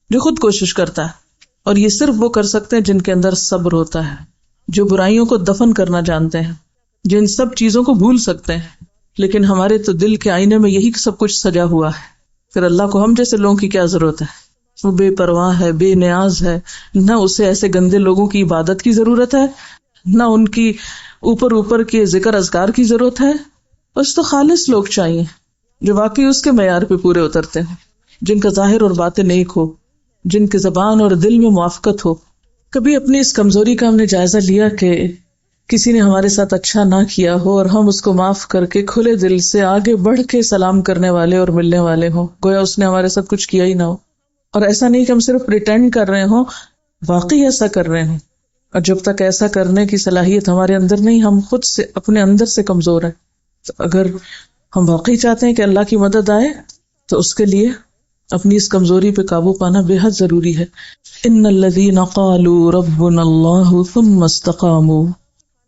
جو خود کوشش کرتا ہے، اور یہ صرف وہ کر سکتے ہیں جن کے اندر صبر ہوتا ہے، جو برائیوں کو دفن کرنا جانتے ہیں، جو ان سب چیزوں کو بھول سکتے ہیں. لیکن ہمارے تو دل کے آئینے میں یہی سب کچھ سجا ہوا ہے. پھر اللہ کو ہم جیسے لوگوں کی کیا ضرورت ہے؟ وہ بے پرواہ ہے، بے نیاز ہے، نہ اسے ایسے گندے لوگوں کی عبادت کی ضرورت ہے، نہ ان کی اوپر کے ذکر اذکار کی ضرورت ہے. اس تو خالص لوگ چاہیے جو واقعی اس کے معیار پہ پورے اترتے ہیں، جن کا ظاہر اور باطن نیک ہو، جن کے زبان اور دل میں موافقت ہو. کبھی اپنی اس کمزوری کا ہم نے جائزہ لیا کہ کسی نے ہمارے ساتھ اچھا نہ کیا ہو اور ہم اس کو معاف کر کے کھلے دل سے آگے بڑھ کے سلام کرنے والے اور ملنے والے ہوں، گویا اس نے ہمارے ساتھ کچھ کیا ہی نہ ہو. اور ایسا نہیں کہ ہم صرف پریٹینڈ کر رہے ہوں، واقعی ایسا کر رہے ہوں. اور جب تک ایسا کرنے کی صلاحیت ہمارے اندر نہیں، ہم خود سے اپنے اندر سے کمزور ہیں. تو اگر ہم واقعی چاہتے ہیں کہ اللہ کی مدد آئے تو اس کے لیے اپنی اس کمزوری پہ قابو پانا بے حد ضروری ہے. ان الذین قالوا ربنا اللہ ثم استقاموا.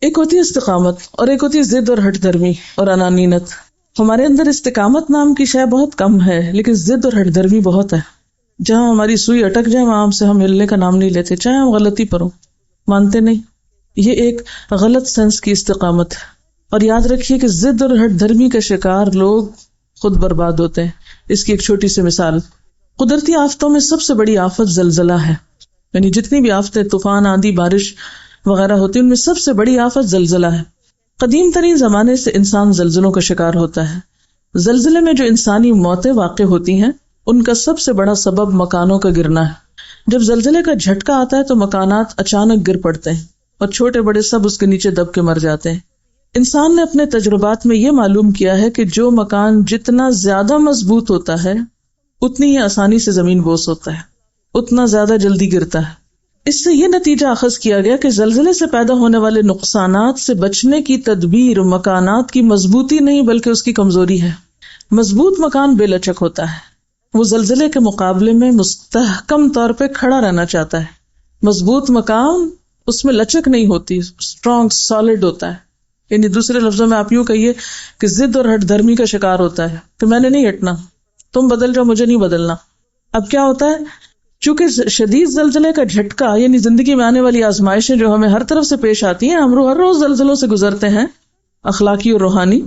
ایک ہوتی ہے استقامت اور ایک ہوتی ہے ضد اور ہٹ دھرمی اور انانینت. ہمارے اندر استقامت نام کی شے بہت کم ہے، لیکن ضد اور ہٹ دھرمی بہت ہے. جہاں ہماری سوئی اٹک جائے وہاں سے ہم ہلنے کا نام نہیں لیتے، چاہے ہم غلطی پر ہوں، مانتے نہیں. یہ ایک غلط سینس کی استقامت ہے. اور یاد رکھیے کہ ضد اور ہٹ دھرمی کا شکار لوگ خود برباد ہوتے ہیں. اس کی ایک چھوٹی سی مثال، قدرتی آفتوں میں سب سے بڑی آفت زلزلہ ہے. یعنی جتنی بھی آفتیں، طوفان، آندھی، بارش وغیرہ ہوتی ہیں، ان میں سب سے بڑی آفت زلزلہ ہے. قدیم ترین زمانے سے انسان زلزلوں کا شکار ہوتا ہے. زلزلے میں جو انسانی موتیں واقع ہوتی ہیں ان کا سب سے بڑا سبب مکانوں کا گرنا ہے. جب زلزلے کا جھٹکا آتا ہے تو مکانات اچانک گر پڑتے ہیں اور چھوٹے بڑے سب اس کے نیچے دب کے مر جاتے ہیں. انسان نے اپنے تجربات میں یہ معلوم کیا ہے کہ جو مکان جتنا زیادہ مضبوط ہوتا ہے اتنی ہی آسانی سے زمین بوس ہوتا ہے، اتنا زیادہ جلدی گرتا ہے. اس سے یہ نتیجہ اخذ کیا گیا کہ زلزلے سے پیدا ہونے والے نقصانات سے بچنے کی تدبیر مکانات کی مضبوطی نہیں بلکہ اس کی کمزوری ہے. مضبوط مکان بے لچک ہوتا ہے، وہ زلزلے کے مقابلے میں مستحکم طور پہ کھڑا رہنا چاہتا ہے. مضبوط مکان اس میں لچک نہیں ہوتی، اسٹرانگ سالڈ ہوتا ہے. یعنی دوسرے لفظوں میں آپ یوں کہیے کہ ضد اور ہٹ دھرمی کا شکار ہوتا ہے کہ میں نے نہیں ہٹنا، تم بدل جاؤ، مجھے نہیں بدلنا. اب کیا ہوتا ہے، چونکہ شدید زلزلے کا جھٹکا یعنی زندگی میں آنے والی آزمائشیں جو ہمیں ہر طرف سے پیش آتی ہیں، ہم ہر روز زلزلوں سے گزرتے ہیں، اخلاقی اور روحانی.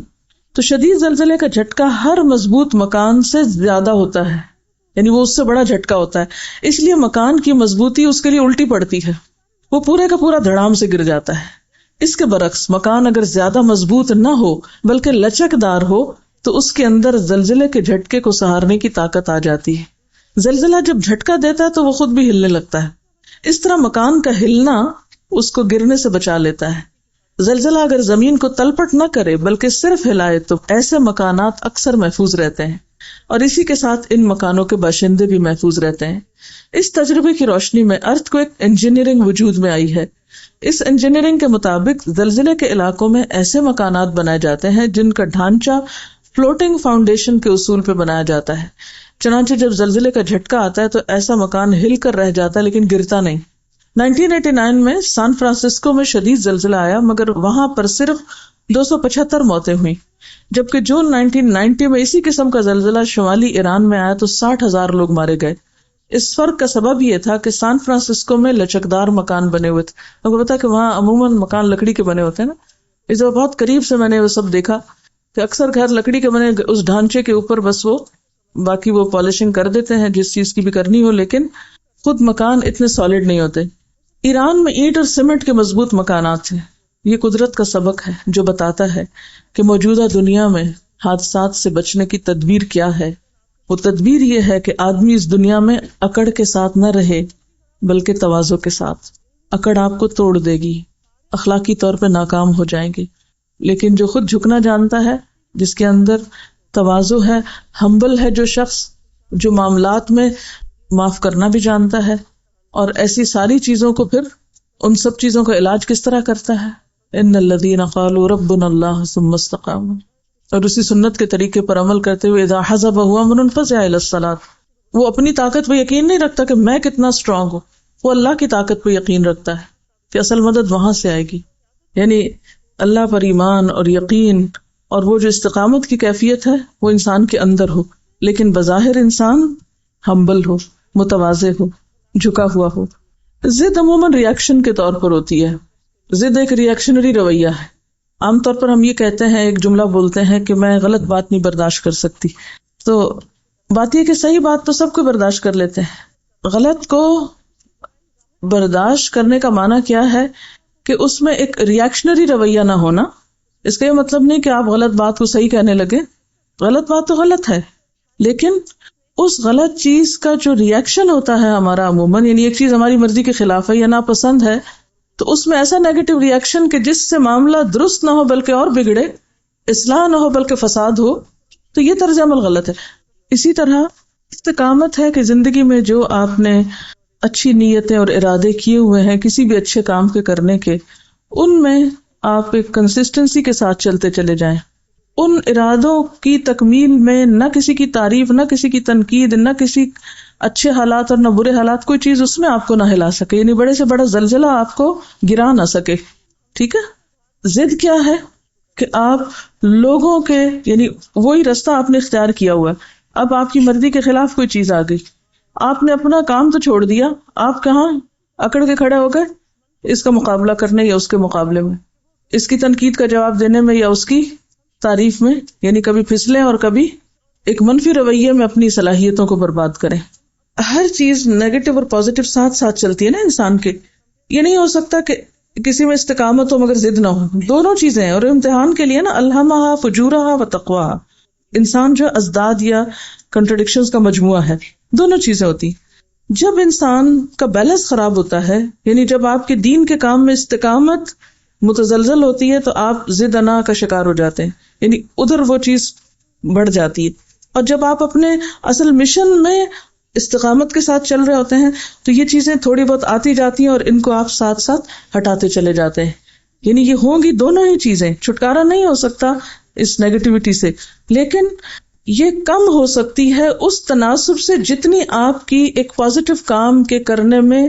تو شدید زلزلے کا جھٹکا ہر مضبوط مکان سے زیادہ ہوتا ہے، یعنی وہ اس سے بڑا جھٹکا ہوتا ہے. اس لیے مکان کی مضبوطی اس کے لیے الٹی پڑتی ہے، وہ پورے کا پورا دھڑام سے گر جاتا ہے. اس کے برعکس مکان اگر زیادہ مضبوط نہ ہو بلکہ لچک دار ہو تو اس کے اندر زلزلے کے جھٹکے کو سہارنے کی طاقت آ جاتی ہے. زلزلہ جب جھٹکا دیتا ہے تو وہ خود بھی ہلنے لگتا ہے. اس طرح مکان کا ہلنا اس کو گرنے سے بچا لیتا ہے. زلزلہ اگر زمین کو تلپٹ نہ کرے بلکہ صرف ہلائے تو ایسے مکانات اکثر محفوظ رہتے ہیں اور اسی کے ساتھ ان مکانوں کے باشندے بھی محفوظ رہتے ہیں. اس تجربے کی روشنی میں ارتھ کوئک انجینئرنگ وجود میں آئی ہے. اس انجینئرنگ کے مطابق زلزلے کے علاقوں میں ایسے مکانات بنائے جاتے ہیں جن کا ڈھانچہ فلوٹنگ فاؤنڈیشن کے اصول پہ بنایا جاتا ہے. چنانچہ جب زلزلے کا جھٹکا آتا ہے تو ایسا مکان ہل کر رہ جاتا ہے لیکن گرتا نہیں. 1989 میں سان فرانسسکو میں شدید زلزلہ آیا مگر وہاں پر صرف 275 موتیں ہوئیں، جبکہ جون 1990 میں اسی قسم کا زلزلہ شمالی ایران میں آیا تو 60,000 لوگ مارے گئے. اس فرق کا سبب یہ تھا کہ سان فرانسسکو میں لچکدار مکان بنے ہوئے تھے. آپ کو پتا کہ وہاں عموماً مکان لکڑی کے بنے ہوتے ہیں نا. اس وقت بہت قریب سے میں نے وہ سب دیکھا کہ اکثر گھر لکڑی کے بنے، اس ڈھانچے کے اوپر بس وہ باقی وہ پالشنگ کر دیتے ہیں جس چیز کی بھی کرنی ہو، لیکن خود مکان اتنے سالڈ نہیں ہوتے. ایران میں اینٹ اور سیمنٹ کے مضبوط مکانات تھے. یہ قدرت کا سبق ہے جو بتاتا ہے کہ موجودہ دنیا میں حادثات سے بچنے کی تدبیر کیا ہے. وہ تدبیر یہ ہے کہ آدمی اس دنیا میں اکڑ کے ساتھ نہ رہے بلکہ تواضع کے ساتھ. اکڑ آپ کو توڑ دے گی، اخلاقی طور پہ ناکام ہو جائیں گے. لیکن جو خود جھکنا جانتا ہے، جس کے اندر تواضع ہے، ہمبل ہے، جو شخص جو معاملات میں معاف کرنا بھی جانتا ہے اور ایسی ساری چیزوں کو پھر ان سب چیزوں کا علاج کس طرح کرتا ہے، ان الذین قالوا ربنا اللہ ثم استقاموا، اور اسی سنت کے طریقے پر عمل کرتے ہوئے اذا حزبہ امر فزع الی الصلاۃ. وہ اپنی طاقت پہ یقین نہیں رکھتا کہ میں کتنا اسٹرانگ ہوں، وہ اللہ کی طاقت پہ یقین رکھتا ہے کہ اصل مدد وہاں سے آئے گی. یعنی اللہ پر ایمان اور یقین اور وہ جو استقامت کی کیفیت ہے وہ انسان کے اندر ہو، لیکن بظاہر انسان ہمبل ہو، متواضع ہو، جھکا ہوا ہو. ضد عموماً ریاکشن کے طور پر ہوتی ہے. ضد ایک ریاکشنری رویہ ہے. عام طور پر ہم یہ کہتے ہیں، ایک جملہ بولتے ہیں کہ میں غلط بات نہیں برداشت کر سکتی. تو بات یہ کہ صحیح بات تو سب کو برداشت کر لیتے ہیں، غلط کو برداشت کرنے کا معنی کیا ہے کہ اس میں ایک ریاکشنری رویہ نہ ہونا. اس کا یہ مطلب نہیں کہ آپ غلط بات کو صحیح کہنے لگے. غلط بات تو غلط ہے، لیکن اس غلط چیز کا جو ریاکشن ہوتا ہے ہمارا عموماً، یعنی ایک چیز ہماری مرضی کے خلاف ہے یا ناپسند ہے، تو اس میں ایسا نیگیٹو ریئیکشن کہ جس سے معاملہ درست نہ ہو بلکہ اور بگڑے، اصلاح نہ ہو بلکہ فساد ہو، تو یہ طرز عمل غلط ہے۔ اسی طرح استقامت ہے کہ زندگی میں جو آپ نے اچھی نیتیں اور ارادے کیے ہوئے ہیں کسی بھی اچھے کام کے کرنے کے، ان میں آپ ایک کنسسٹنسی کے ساتھ چلتے چلے جائیں۔ ان ارادوں کی تکمیل میں نہ کسی کی تعریف، نہ کسی کی تنقید، نہ کسی اچھے حالات اور نہ برے حالات، کوئی چیز اس میں آپ کو نہ ہلا سکے، یعنی بڑے سے بڑا زلزلہ آپ کو گرا نہ سکے، ٹھیک ہے۔ ضد کیا ہے کہ آپ لوگوں کے، یعنی وہی راستہ آپ نے اختیار کیا ہوا ہے، اب آپ کی مرضی کے خلاف کوئی چیز آ گئی، آپ نے اپنا کام تو چھوڑ دیا، آپ کہاں اکڑ کے کھڑے ہو گئے اس کا مقابلہ کرنے یا اس کے مقابلے میں، اس کی تنقید کا جواب دینے میں یا اس کی تعریف میں، یعنی کبھی پھسلیں اور کبھی ایک منفی رویے میں اپنی صلاحیتوں کو برباد کریں۔ ہر چیز نیگیٹو اور پازیٹو ساتھ ساتھ چلتی ہے نا انسان کے، یہ نہیں ہو سکتا کہ کسی میں استقامت ہو مگر ضد نہ ہو، دونوں چیزیں ہیں۔ اور امتحان کے لیے نا الہمہا فجورہا و تقواہا، انسان جو ازداد یا کنٹرڈکشنز کا مجموعہ ہے، دونوں چیزیں ہوتی۔ جب انسان کا بیلنس خراب ہوتا ہے، یعنی جب آپ کے دین کے کام میں استقامت متزلزل ہوتی ہے تو آپ ضد انا کا شکار ہو جاتے ہیں، یعنی ادھر وہ چیز بڑھ جاتی ہے۔ اور جب آپ اپنے اصل مشن میں استقامت کے ساتھ چل رہے ہوتے ہیں تو یہ چیزیں تھوڑی بہت آتی جاتی ہیں اور ان کو آپ ساتھ ساتھ ہٹاتے چلے جاتے ہیں، یعنی یہ ہوں گی دونوں ہی چیزیں، چھٹکارا نہیں ہو سکتا اس نیگیٹیوٹی سے، لیکن یہ کم ہو سکتی ہے اس تناسب سے جتنی آپ کی ایک پازیٹو کام کے کرنے میں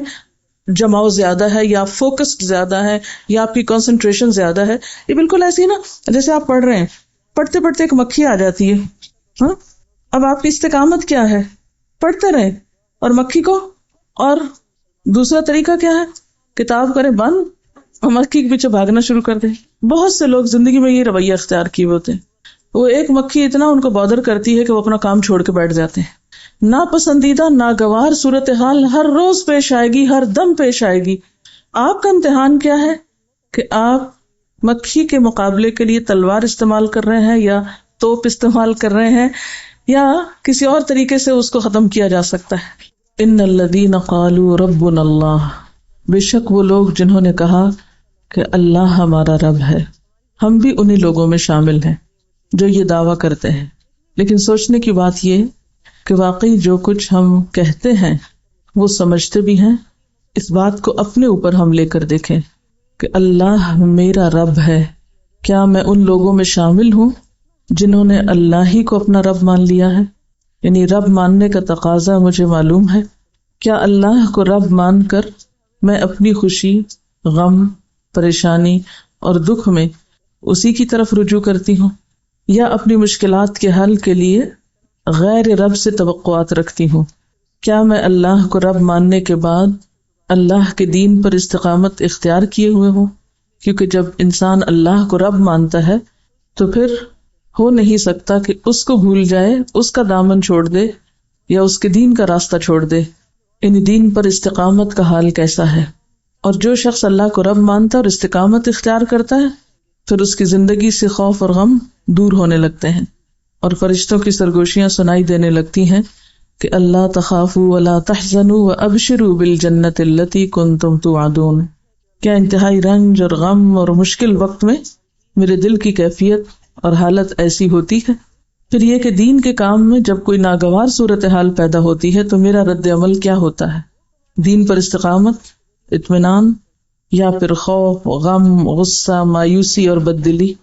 جماؤ زیادہ ہے یا فوکسڈ زیادہ ہے یا آپ کی کنسنٹریشن زیادہ ہے۔ یہ بالکل ایسی ہے نا، جیسے آپ پڑھ رہے ہیں، پڑھتے پڑھتے ایک مکھی آ جاتی ہے، ہاں، اب آپ کی استقامت کیا ہے؟ پڑھتے رہیں، اور مکھی کو، اور دوسرا طریقہ کیا ہے؟ کتاب کریں بند اور مکھی کے پیچھے بھاگنا شروع کر دیں۔ بہت سے لوگ زندگی میں یہ رویہ اختیار کیے ہوتے ہیں، وہ ایک مکھی اتنا ان کو بادر کرتی ہے کہ وہ اپنا کام چھوڑ کے بیٹھ جاتے ہیں۔ ناپسندیدہ ناگوار صورتحال ہر روز پیش آئے گی، ہر دم پیش آئے گی۔ آپ کا امتحان کیا ہے کہ آپ مکھی کے مقابلے کے لیے تلوار استعمال کر رہے ہیں یا توپ استعمال کر رہے ہیں یا کسی اور طریقے سے اس کو ختم کیا جا سکتا ہے۔ ان الذین قالوا ربنا اللہ، بے شک وہ لوگ جنہوں نے کہا کہ اللہ ہمارا رب ہے۔ ہم بھی انہی لوگوں میں شامل ہیں جو یہ دعویٰ کرتے ہیں، لیکن سوچنے کی بات یہ کہ واقعی جو کچھ ہم کہتے ہیں وہ سمجھتے بھی ہیں۔ اس بات کو اپنے اوپر ہم لے کر دیکھیں کہ اللہ میرا رب ہے، کیا میں ان لوگوں میں شامل ہوں جنہوں نے اللہ ہی کو اپنا رب مان لیا ہے؟ یعنی رب ماننے کا تقاضا مجھے معلوم ہے۔ کیا اللہ کو رب مان کر میں اپنی خوشی، غم، پریشانی اور دکھ میں اسی کی طرف رجوع کرتی ہوں، یا اپنی مشکلات کے حل کے لیے غیر رب سے توقعات رکھتی ہوں؟ کیا میں اللہ کو رب ماننے کے بعد اللہ کے دین پر استقامت اختیار کیے ہوئے ہوں؟ کیونکہ جب انسان اللہ کو رب مانتا ہے تو پھر ہو نہیں سکتا کہ اس کو بھول جائے، اس کا دامن چھوڑ دے یا اس کے دین کا راستہ چھوڑ دے۔ یعنی دین پر استقامت کا حال کیسا ہے؟ اور جو شخص اللہ کو رب مانتا اور استقامت اختیار کرتا ہے پھر اس کی زندگی سے خوف اور غم دور ہونے لگتے ہیں، اور فرشتوں کی سرگوشیاں سنائی دینے لگتی ہیں کہ اللہ تخافوا ولا تحزنوا وابشروا بالجنۃ التي کنتم توعدون۔ کیا انتہائی رنج اور غم اور مشکل وقت میں میرے دل کی کیفیت اور حالت ایسی ہوتی ہے۔ پھر یہ کہ دین کے کام میں جب کوئی ناگوار صورتحال پیدا ہوتی ہے تو میرا رد عمل کیا ہوتا ہے؟ دین پر استقامت، اطمینان، یا پھر خوف، غم، غصہ، مایوسی اور بددلی؟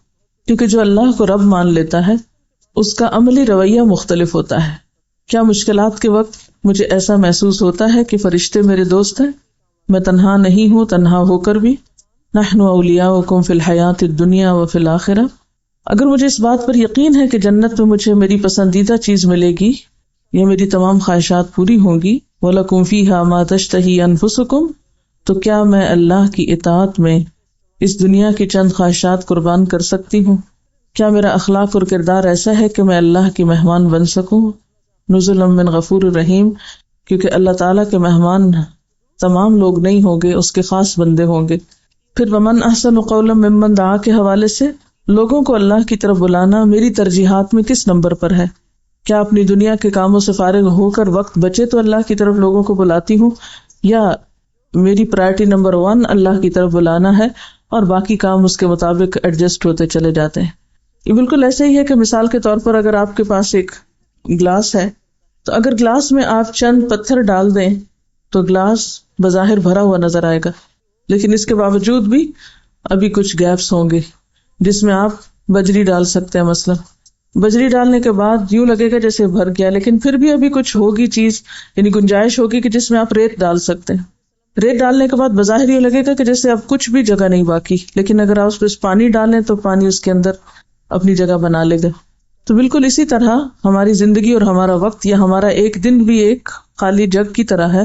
کیونکہ جو اللہ کو رب مان لیتا ہے اس کا عملی رویہ مختلف ہوتا ہے۔ کیا مشکلات کے وقت مجھے ایسا محسوس ہوتا ہے کہ فرشتے میرے دوست ہیں، میں تنہا نہیں ہوں، تنہا ہو کر بھی؟ نحن اولیاؤکم فی الحیات الدنیا وفی الآخرہ۔ اگر مجھے اس بات پر یقین ہے کہ جنت میں مجھے میری پسندیدہ چیز ملے گی یا میری تمام خواہشات پوری ہوں گی، وَلَكُمْ فِيهَا مَا تَشْتَهِي أَنفُسُكُمْ، تو کیا میں اللہ کی اطاعت میں اس دنیا کی چند خواہشات قربان کر سکتی ہوں؟ کیا میرا اخلاق اور کردار ایسا ہے کہ میں اللہ کی مہمان بن سکوں؟ نزلا من غفور الرحیم، کیونکہ اللہ تعالیٰ کے مہمان تمام لوگ نہیں ہوں گے، اس کے خاص بندے ہوں گے۔ پھر ومن احسن قولا ممن دعا کے حوالے سے لوگوں کو اللہ کی طرف بلانا میری ترجیحات میں کس نمبر پر ہے؟ کیا اپنی دنیا کے کاموں سے فارغ ہو کر وقت بچے تو اللہ کی طرف لوگوں کو بلاتی ہوں، یا میری پرائرٹی نمبر 1 اللہ کی طرف بلانا ہے اور باقی کام اس کے مطابق ایڈجسٹ ہوتے چلے جاتے ہیں. یہ بالکل ایسے ہی ہے کہ مثال کے طور پر اگر آپ کے پاس ایک گلاس ہے تو اگر گلاس میں آپ چند پتھر ڈال دیں تو گلاس بظاہر بھرا ہوا نظر آئے گا، لیکن اس کے باوجود بھی ابھی کچھ گیپس ہوں گے جس میں آپ بجری ڈال سکتے ہیں. مثلا بجری ڈالنے کے بعد یوں لگے گا جیسے بھر گیا، لیکن پھر بھی ابھی کچھ ہوگی چیز، یعنی گنجائش ہوگی کہ جس میں آپ ریت ڈال سکتے ہیں. ریت ڈالنے کے بعد بظاہر یہ لگے گا کہ جیسے اب کچھ بھی جگہ نہیں باقی، لیکن اگر آپ اس پہ پانی ڈالیں تو پانی اس کے اندر اپنی جگہ بنا لے گا. تو بالکل اسی طرح ہماری زندگی اور ہمارا وقت یا ہمارا ایک دن بھی ایک خالی جگ کی طرح ہے،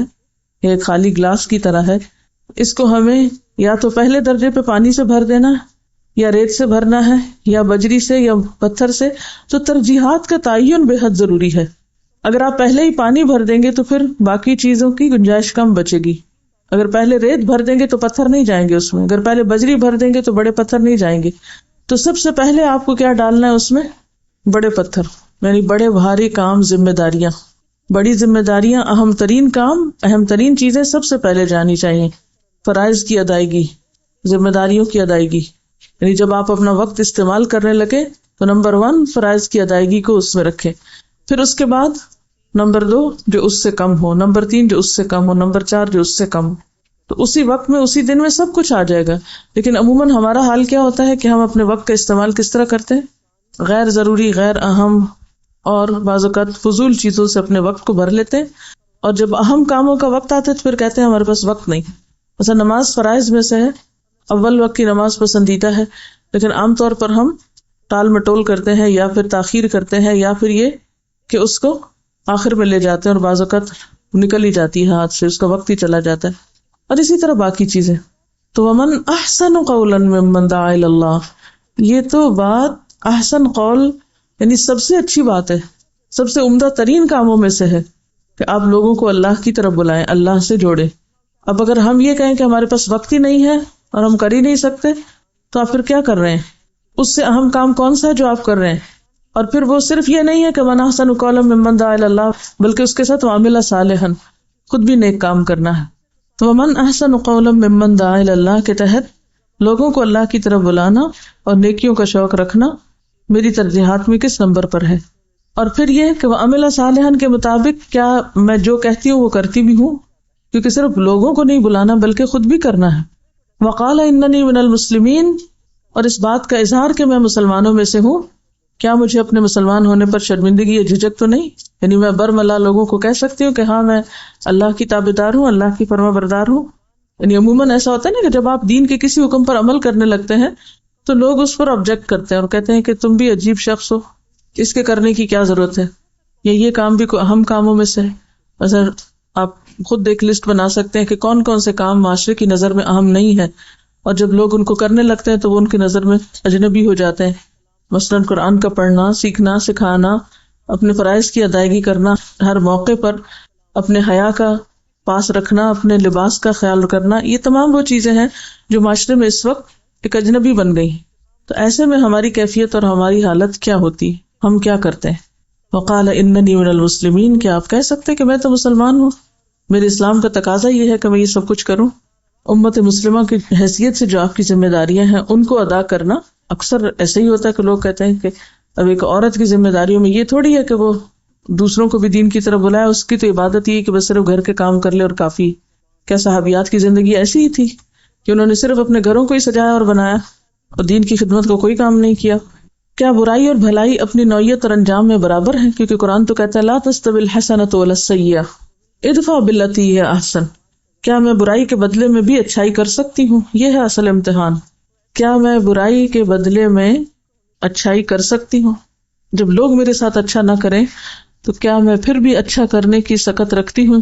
ایک خالی گلاس کی طرح ہے. اس کو ہمیں یا تو پہلے درجے پہ پانی سے بھر دینا یا ریت سے بھرنا ہے یا بجری سے یا پتھر سے. تو ترجیحات کا تعین بے حد ضروری ہے. اگر آپ پہلے ہی پانی بھر دیں گے تو پھر باقی چیزوں کی گنجائش کم بچے گی. اگر پہلے ریت بھر دیں گے تو پتھر نہیں جائیں گے اس میں، اگر پہلے بجری بھر دیں گے تو بڑے پتھر نہیں جائیں گے. تو سب سے پہلے آپ کو کیا ڈالنا ہے اس میں؟ بڑے پتھر، یعنی بڑے بھاری کام، ذمہ داریاں، بڑی ذمہ داریاں، اہم ترین کام، اہم ترین چیزیں سب سے پہلے جانی چاہیے. فرائض کی ادائیگی، ذمہ داریوں کی ادائیگی. یعنی جب آپ اپنا وقت استعمال کرنے لگے تو نمبر 1 فرائض کی ادائیگی کو اس میں رکھیں، پھر اس کے بعد نمبر 2 جو اس سے کم ہو، نمبر 3 جو اس سے کم ہو، نمبر 4 جو اس سے کم ہو. تو اسی وقت میں اسی دن میں سب کچھ آ جائے گا. لیکن عموماً ہمارا حال کیا ہوتا ہے کہ ہم اپنے وقت کا استعمال کس طرح کرتے ہیں؟ غیر ضروری، غیر اہم اور بعض اوقات فضول چیزوں سے اپنے وقت کو بھر لیتے ہیں، اور جب اہم کاموں کا وقت آتا ہے تو پھر کہتے ہیں ہمارے پاس وقت نہیں. مثلا نماز فرائض میں سے ہے، اول وقت کی نماز پسندیدہ ہے، لیکن عام طور پر ہم ٹال مٹول کرتے ہیں یا پھر تاخیر کرتے ہیں یا پھر یہ کہ اس کو آخر میں لے جاتے ہیں اور بعض اوقات نکل ہی جاتی ہے ہاتھ سے، اس کا وقت ہی چلا جاتا ہے. اور اسی طرح باقی چیزیں. تو ومن احسن قولا ممن دعا الی اللہ، یہ تو بات احسن قول یعنی سب سے اچھی بات ہے، سب سے عمدہ ترین کاموں میں سے ہے کہ آپ لوگوں کو اللہ کی طرف بلائیں، اللہ سے جوڑیں. اب اگر ہم یہ کہیں کہ ہمارے پاس وقت ہی نہیں ہے اور ہم کر ہی نہیں سکتے تو آپ پھر کیا کر رہے ہیں؟ اس سے اہم کام کون سا ہے جو آپ کر رہے ہیں؟ اور پھر وہ صرف یہ نہیں ہے کہ من احسن قولا ممن دعا الی اللہ، بلکہ اس کے ساتھ وعمل صالحا، خود بھی نیک کام کرنا ہے. تو ومن احسن قولا ممن دعا الی اللہ کے تحت لوگوں کو اللہ کی طرف بلانا اور نیکیوں کا شوق رکھنا میری ترجیحات میں کس نمبر پر ہے؟ اور پھر یہ کہ وعمل صالحا کے مطابق کیا میں جو کہتی ہوں وہ کرتی بھی ہوں، کیونکہ صرف لوگوں کو نہیں بلانا بلکہ خود بھی کرنا ہے. وقال اننی من المسلمین، اور اس بات کا اظہار کہ میں مسلمانوں میں سے ہوں. کیا مجھے اپنے مسلمان ہونے پر شرمندگی یا جھجک تو نہیں؟ یعنی میں برملا لوگوں کو کہہ سکتی ہوں کہ ہاں میں اللہ کی تابعدار ہوں، اللہ کی فرما بردار ہوں. یعنی عموماً ایسا ہوتا ہے نا کہ جب آپ دین کے کسی حکم پر عمل کرنے لگتے ہیں تو لوگ اس پر آبجیکٹ کرتے ہیں اور کہتے ہیں کہ تم بھی عجیب شخص ہو، اس کے کرنے کی کیا ضرورت ہے، یا یہ کام بھی کوئی اہم کاموں میں سے ہے. اگر آپ خود ایک لسٹ بنا سکتے ہیں کہ کون کون سے کام معاشرے کی نظر میں اہم نہیں ہے، اور جب لوگ ان کو کرنے لگتے ہیں تو وہ ان کی نظر میں اجنبی ہو جاتے ہیں. مثلاً قرآن کا پڑھنا، سیکھنا، سکھانا، اپنے فرائض کی ادائیگی کرنا، ہر موقع پر اپنے حیا کا پاس رکھنا، اپنے لباس کا خیال کرنا، یہ تمام وہ چیزیں ہیں جو معاشرے میں اس وقت ایک اجنبی بن گئی. تو ایسے میں ہماری کیفیت اور ہماری حالت کیا ہوتی، ہم کیا کرتے ہیں؟ وقال اننی من المسلمین، کیا آپ کہہ سکتے کہ میں تو مسلمان ہوں، میرے اسلام کا تقاضا یہ ہے کہ میں یہ سب کچھ کروں. امت مسلمہ کی حیثیت سے جو آپ کی ذمہ داریاں ہیں ان کو ادا کرنا. اکثر ایسے ہی ہوتا ہے کہ لوگ کہتے ہیں کہ اب ایک عورت کی ذمہ داریوں میں یہ تھوڑی ہے کہ وہ دوسروں کو بھی دین کی طرف بلائے، اس کی تو عبادت یہ ہے کہ بس صرف گھر کے کام کر لے اور کافی. کیا صحابیات کی زندگی ایسی ہی تھی کہ انہوں نے صرف اپنے گھروں کو ہی سجایا اور بنایا اور دین کی خدمت کو کوئی کام نہیں کیا؟ کیا برائی اور بھلائی اپنی نوعیت اور انجام میں برابر ہیں؟ کیونکہ قرآن تو کہتا ہے لا تستوی الحسنۃ ولا السیئۃ ادفع بالتی ہی احسن. کیا میں برائی کے بدلے میں بھی اچھائی کر سکتی ہوں؟ یہ ہے اصل امتحان. کیا میں برائی کے بدلے میں اچھائی کر سکتی ہوں؟ جب لوگ میرے ساتھ اچھا نہ کریں تو کیا میں پھر بھی اچھا کرنے کی سکت رکھتی ہوں؟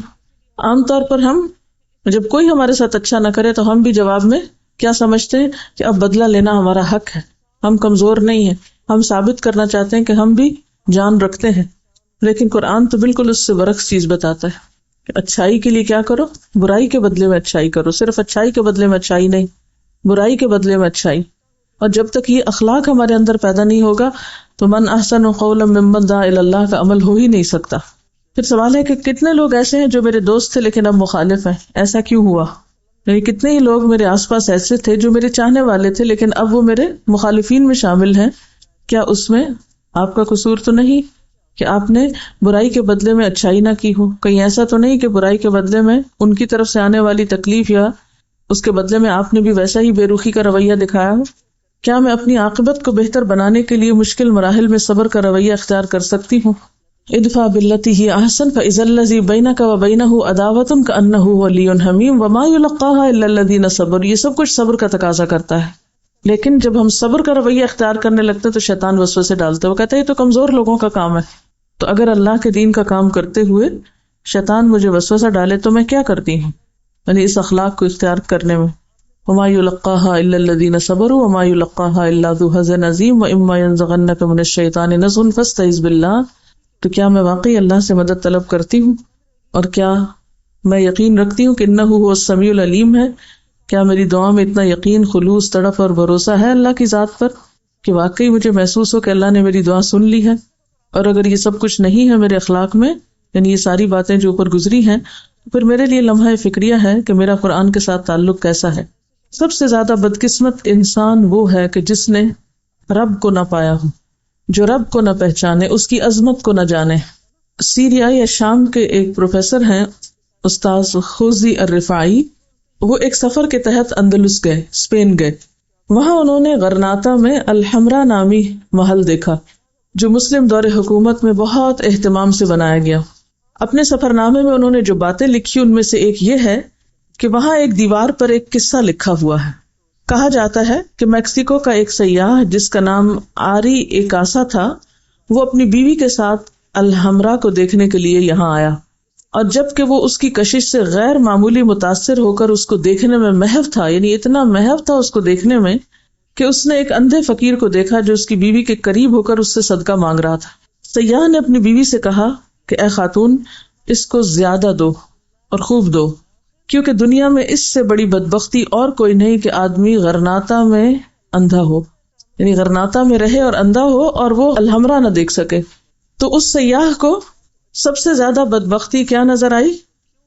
عام طور پر ہم جب کوئی ہمارے ساتھ اچھا نہ کرے تو ہم بھی جواب میں کیا سمجھتے ہیں کہ اب بدلہ لینا ہمارا حق ہے، ہم کمزور نہیں ہیں، ہم ثابت کرنا چاہتے ہیں کہ ہم بھی جان رکھتے ہیں. لیکن قرآن تو بالکل اس سے برعکس چیز بتاتا ہے کہ اچھائی کے لیے کیا کرو، برائی کے بدلے میں اچھائی کرو. صرف اچھائی کے بدلے میں اچھائی نہیں، برائی کے بدلے میں اچھائی. اور جب تک یہ اخلاق ہمارے اندر پیدا نہیں ہوگا تو من احسن قولا ممن دعا الی اللہ کا عمل ہو ہی نہیں سکتا. پھر سوال ہے کہ کتنے لوگ ایسے ہیں جو میرے دوست تھے لیکن اب مخالف ہیں، ایسا کیوں ہوا؟ یعنی کتنے ہی لوگ میرے آس پاس ایسے تھے جو میرے چاہنے والے تھے لیکن اب وہ میرے مخالفین میں شامل ہیں، کیا اس میں آپ کا قصور تو نہیں کہ آپ نے برائی کے بدلے میں اچھائی نہ کی ہو؟ کہیں ایسا تو نہیں کہ برائی کے بدلے میں ان کی طرف سے آنے والی تکلیف یا اس کے بدلے میں آپ نے بھی ویسا ہی بے رخی کا رویہ دکھایا ہو؟ کیا میں اپنی عاقبت کو بہتر بنانے کے لیے مشکل مراحل میں صبر کا رویہ اختیار کر سکتی ہوں؟ ادفع بالتی ہی احسن فاذا الذی بینک وبینہ عداوۃ کأنہ ولی حمیم وما یلقاها الا الذین صبروا. یہ سب کچھ صبر کا تقاضا کرتا ہے، لیکن جب ہم صبر کا رویہ اختیار کرنے لگتے ہیں تو شیطان وسوسے ڈالتا ہے، وہ کہتا ہے یہ تو کمزور لوگوں کا کام ہے. تو اگر اللہ کے دین کا کام کرتے ہوئے شیطان مجھے وسوسہ ڈالے تو میں کیا کرتی ہوں؟ یعنی اس اخلاق کو اختیار کرنے میں وما یلقاها الا الذین صبروا وما یلقاها الا ذو حظ عظیم واما ينزغنک من الشیطان نزغ فاستعذ باللہ. تو کیا میں واقعی اللہ سے مدد طلب کرتی ہوں، اور کیا میں یقین رکھتی ہوں کہ انہ هو السمیع العلیم ہے؟ کیا میری دعا میں اتنا یقین، خلوص، تڑپ اور بھروسہ ہے اللہ کی ذات پر کہ واقعی مجھے محسوس ہو کہ اللہ نے میری دعا سن لی ہے؟ اور اگر یہ سب کچھ نہیں ہے میرے اخلاق میں، یعنی یہ ساری باتیں جو اوپر گزری ہیں، تو پھر میرے لیے لمحہ فکریہ ہے کہ میرا قرآن کے ساتھ تعلق کیسا ہے. سب سے زیادہ بدقسمت انسان وہ ہے کہ جس نے رب کو نہ پایا ہو، جو رب کو نہ پہچانے، اس کی عظمت کو نہ جانے. سیریا یا شام کے ایک پروفیسر ہیں استاذ خوزی الرفاعی، وہ ایک سفر کے تحت اندلس گئے، اسپین گئے. وہاں انہوں نے غرناطہ میں الحمرا نامی محل دیکھا جو مسلم دور حکومت میں بہت اہتمام سے بنایا گیا. اپنے سفر نامے میں انہوں نے جو باتیں لکھی ان میں سے ایک یہ ہے کہ وہاں ایک دیوار پر ایک قصہ لکھا ہوا ہے. کہا جاتا ہے کہ میکسیکو کا ایک سیاح جس کا نام آری ایکاسا تھا، وہ اپنی بیوی کے ساتھ الحمرا کو دیکھنے کے لیے یہاں آیا، اور جب کہ وہ اس کی کشش سے غیر معمولی متاثر ہو کر اس کو دیکھنے میں محو تھا، یعنی اتنا محو تھا اس کو دیکھنے میں کہ اس نے ایک اندھے فقیر کو دیکھا جو اس کی بیوی کے قریب ہو کر اس سے صدقہ مانگ رہا تھا. سیاح نے اپنی بیوی سے کہا کہ اے خاتون، اس کو زیادہ دو اور خوب دو، کیونکہ دنیا میں اس سے بڑی بدبختی اور کوئی نہیں کہ آدمی غرناطہ میں اندھا ہو، یعنی غرناطہ میں رہے اور اندھا ہو اور وہ الحمرا نہ دیکھ سکے. تو اس سیاح کو سب سے زیادہ بدبختی کیا نظر آئی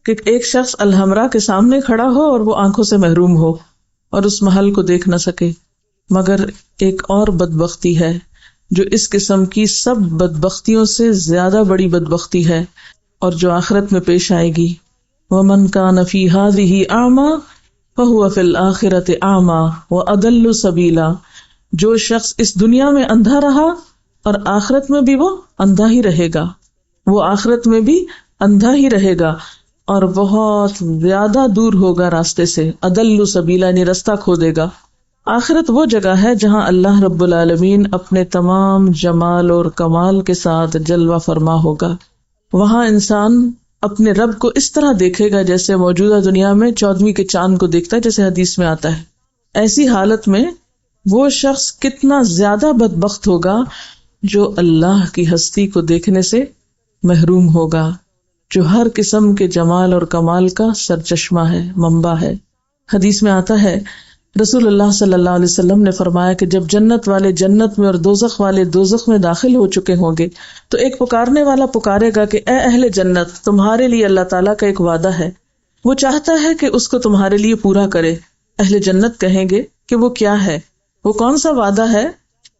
کہ ایک شخص الحمرا کے سامنے کھڑا ہو اور وہ آنکھوں سے محروم ہو اور اس محل کو دیکھ نہ سکے. مگر ایک اور بدبختی ہے جو اس قسم کی سب بدبختیوں سے زیادہ بڑی بدبختی ہے اور جو آخرت میں پیش آئے گی. وَمَنْ كَانَ فِي هَذِهِ أَعْمَى فَهُوَ فِي الْآخِرَةِ أَعْمَى وَأَضَلُّ سَبِيلًا. جو شخص اس دنیا میں اندھا رہا اور آخرت میں بھی وہ اندھا ہی رہے گا، وہ آخرت میں بھی اندھا ہی رہے گا اور بہت زیادہ دور ہوگا راستے سے. اضل سبیلا یعنی رستہ کھو دے گا. آخرت وہ جگہ ہے جہاں اللہ رب العالمین اپنے تمام جمال اور کمال کے ساتھ جلوہ فرما ہوگا. وہاں انسان اپنے رب کو اس طرح دیکھے گا جیسے موجودہ دنیا میں 14ویں کے چاند کو دیکھتا ہے، جیسے حدیث میں آتا ہے. ایسی حالت میں وہ شخص کتنا زیادہ بدبخت ہوگا جو اللہ کی ہستی کو دیکھنے سے محروم ہوگا، جو ہر قسم کے جمال اور کمال کا سرچشمہ ہے، منبع ہے. حدیث میں آتا ہے رسول اللہ صلی اللہ علیہ وسلم نے فرمایا کہ جب جنت والے جنت میں اور دوزخ والے دوزخ میں داخل ہو چکے ہوں گے تو ایک پکارنے والا پکارے گا کہ اے اہل جنت، تمہارے لیے اللہ تعالیٰ کا ایک وعدہ ہے، وہ چاہتا ہے کہ اس کو تمہارے لیے پورا کرے. اہل جنت کہیں گے کہ وہ کیا ہے، وہ کون سا وعدہ ہے؟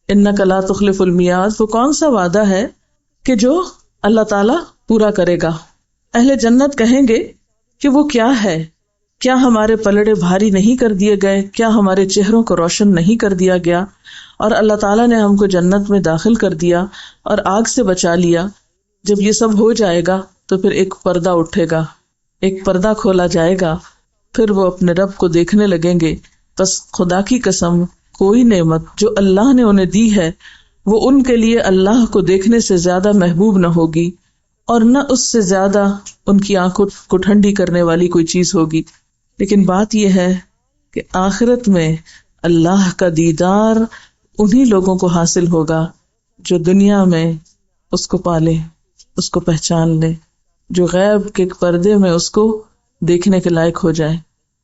انک لا تخلف المیعاد، وہ کون سا وعدہ ہے کہ جو اللہ تعالیٰ پورا کرے گا. اہل جنت کہیں گے کہ وہ کیا ہے؟ کیا ہمارے پلڑے بھاری نہیں کر دیے گئے؟ کیا ہمارے چہروں کو روشن نہیں کر دیا گیا؟ اور اللہ تعالیٰ نے ہم کو جنت میں داخل کر دیا اور آگ سے بچا لیا. جب یہ سب ہو جائے گا تو پھر ایک پردہ اٹھے گا، ایک پردہ کھولا جائے گا، پھر وہ اپنے رب کو دیکھنے لگیں گے. بس خدا کی قسم کوئی نعمت جو اللہ نے انہیں دی ہے وہ ان کے لیے اللہ کو دیکھنے سے زیادہ محبوب نہ ہوگی اور نہ اس سے زیادہ ان کی آنکھوں کو ٹھنڈی کرنے والی کوئی چیز ہوگی. لیکن بات یہ ہے کہ آخرت میں اللہ کا دیدار انہی لوگوں کو حاصل ہوگا جو دنیا میں اس کو پالے، اس کو پہچان لے، جو غیب کے پردے میں اس کو دیکھنے کے لائق ہو جائے،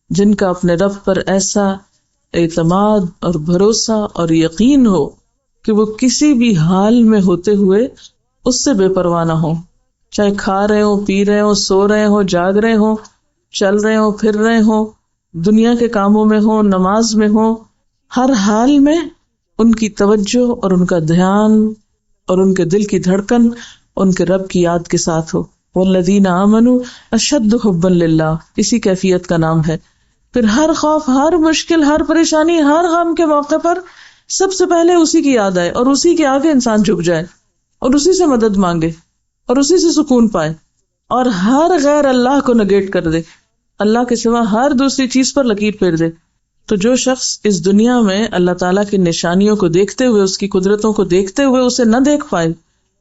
جن کا اپنے رب پر ایسا اعتماد اور بھروسہ اور یقین ہو کہ وہ کسی بھی حال میں ہوتے ہوئے اس سے بے پرواہ نہ ہو، چاہے کھا رہے ہوں، پی رہے ہوں، سو رہے ہوں، جاگ رہے ہوں، چل رہے ہوں، پھر رہے ہوں، دنیا کے کاموں میں ہوں، نماز میں ہوں، ہر حال میں ان کی توجہ اور ان کا دھیان اور ان کے دل کی دھڑکن ان کے رب کی یاد کے ساتھ ہو. والذین آمنوا اشد حبا للہ، اسی کیفیت کا نام ہے. پھر ہر خوف، ہر مشکل، ہر پریشانی، ہر غم کے موقع پر سب سے پہلے اسی کی یاد آئے اور اسی کے آگے انسان جھک جائے اور اسی سے مدد مانگے اور اسی سے سکون پائے اور ہر غیر اللہ کو نگیٹ کر دے، اللہ کے سوا ہر دوسری چیز پر لکیر پھیر دے. تو جو شخص اس دنیا میں اللہ تعالیٰ کی نشانیوں کو دیکھتے ہوئے، اس کی قدرتوں کو دیکھتے ہوئے اسے نہ دیکھ پائے،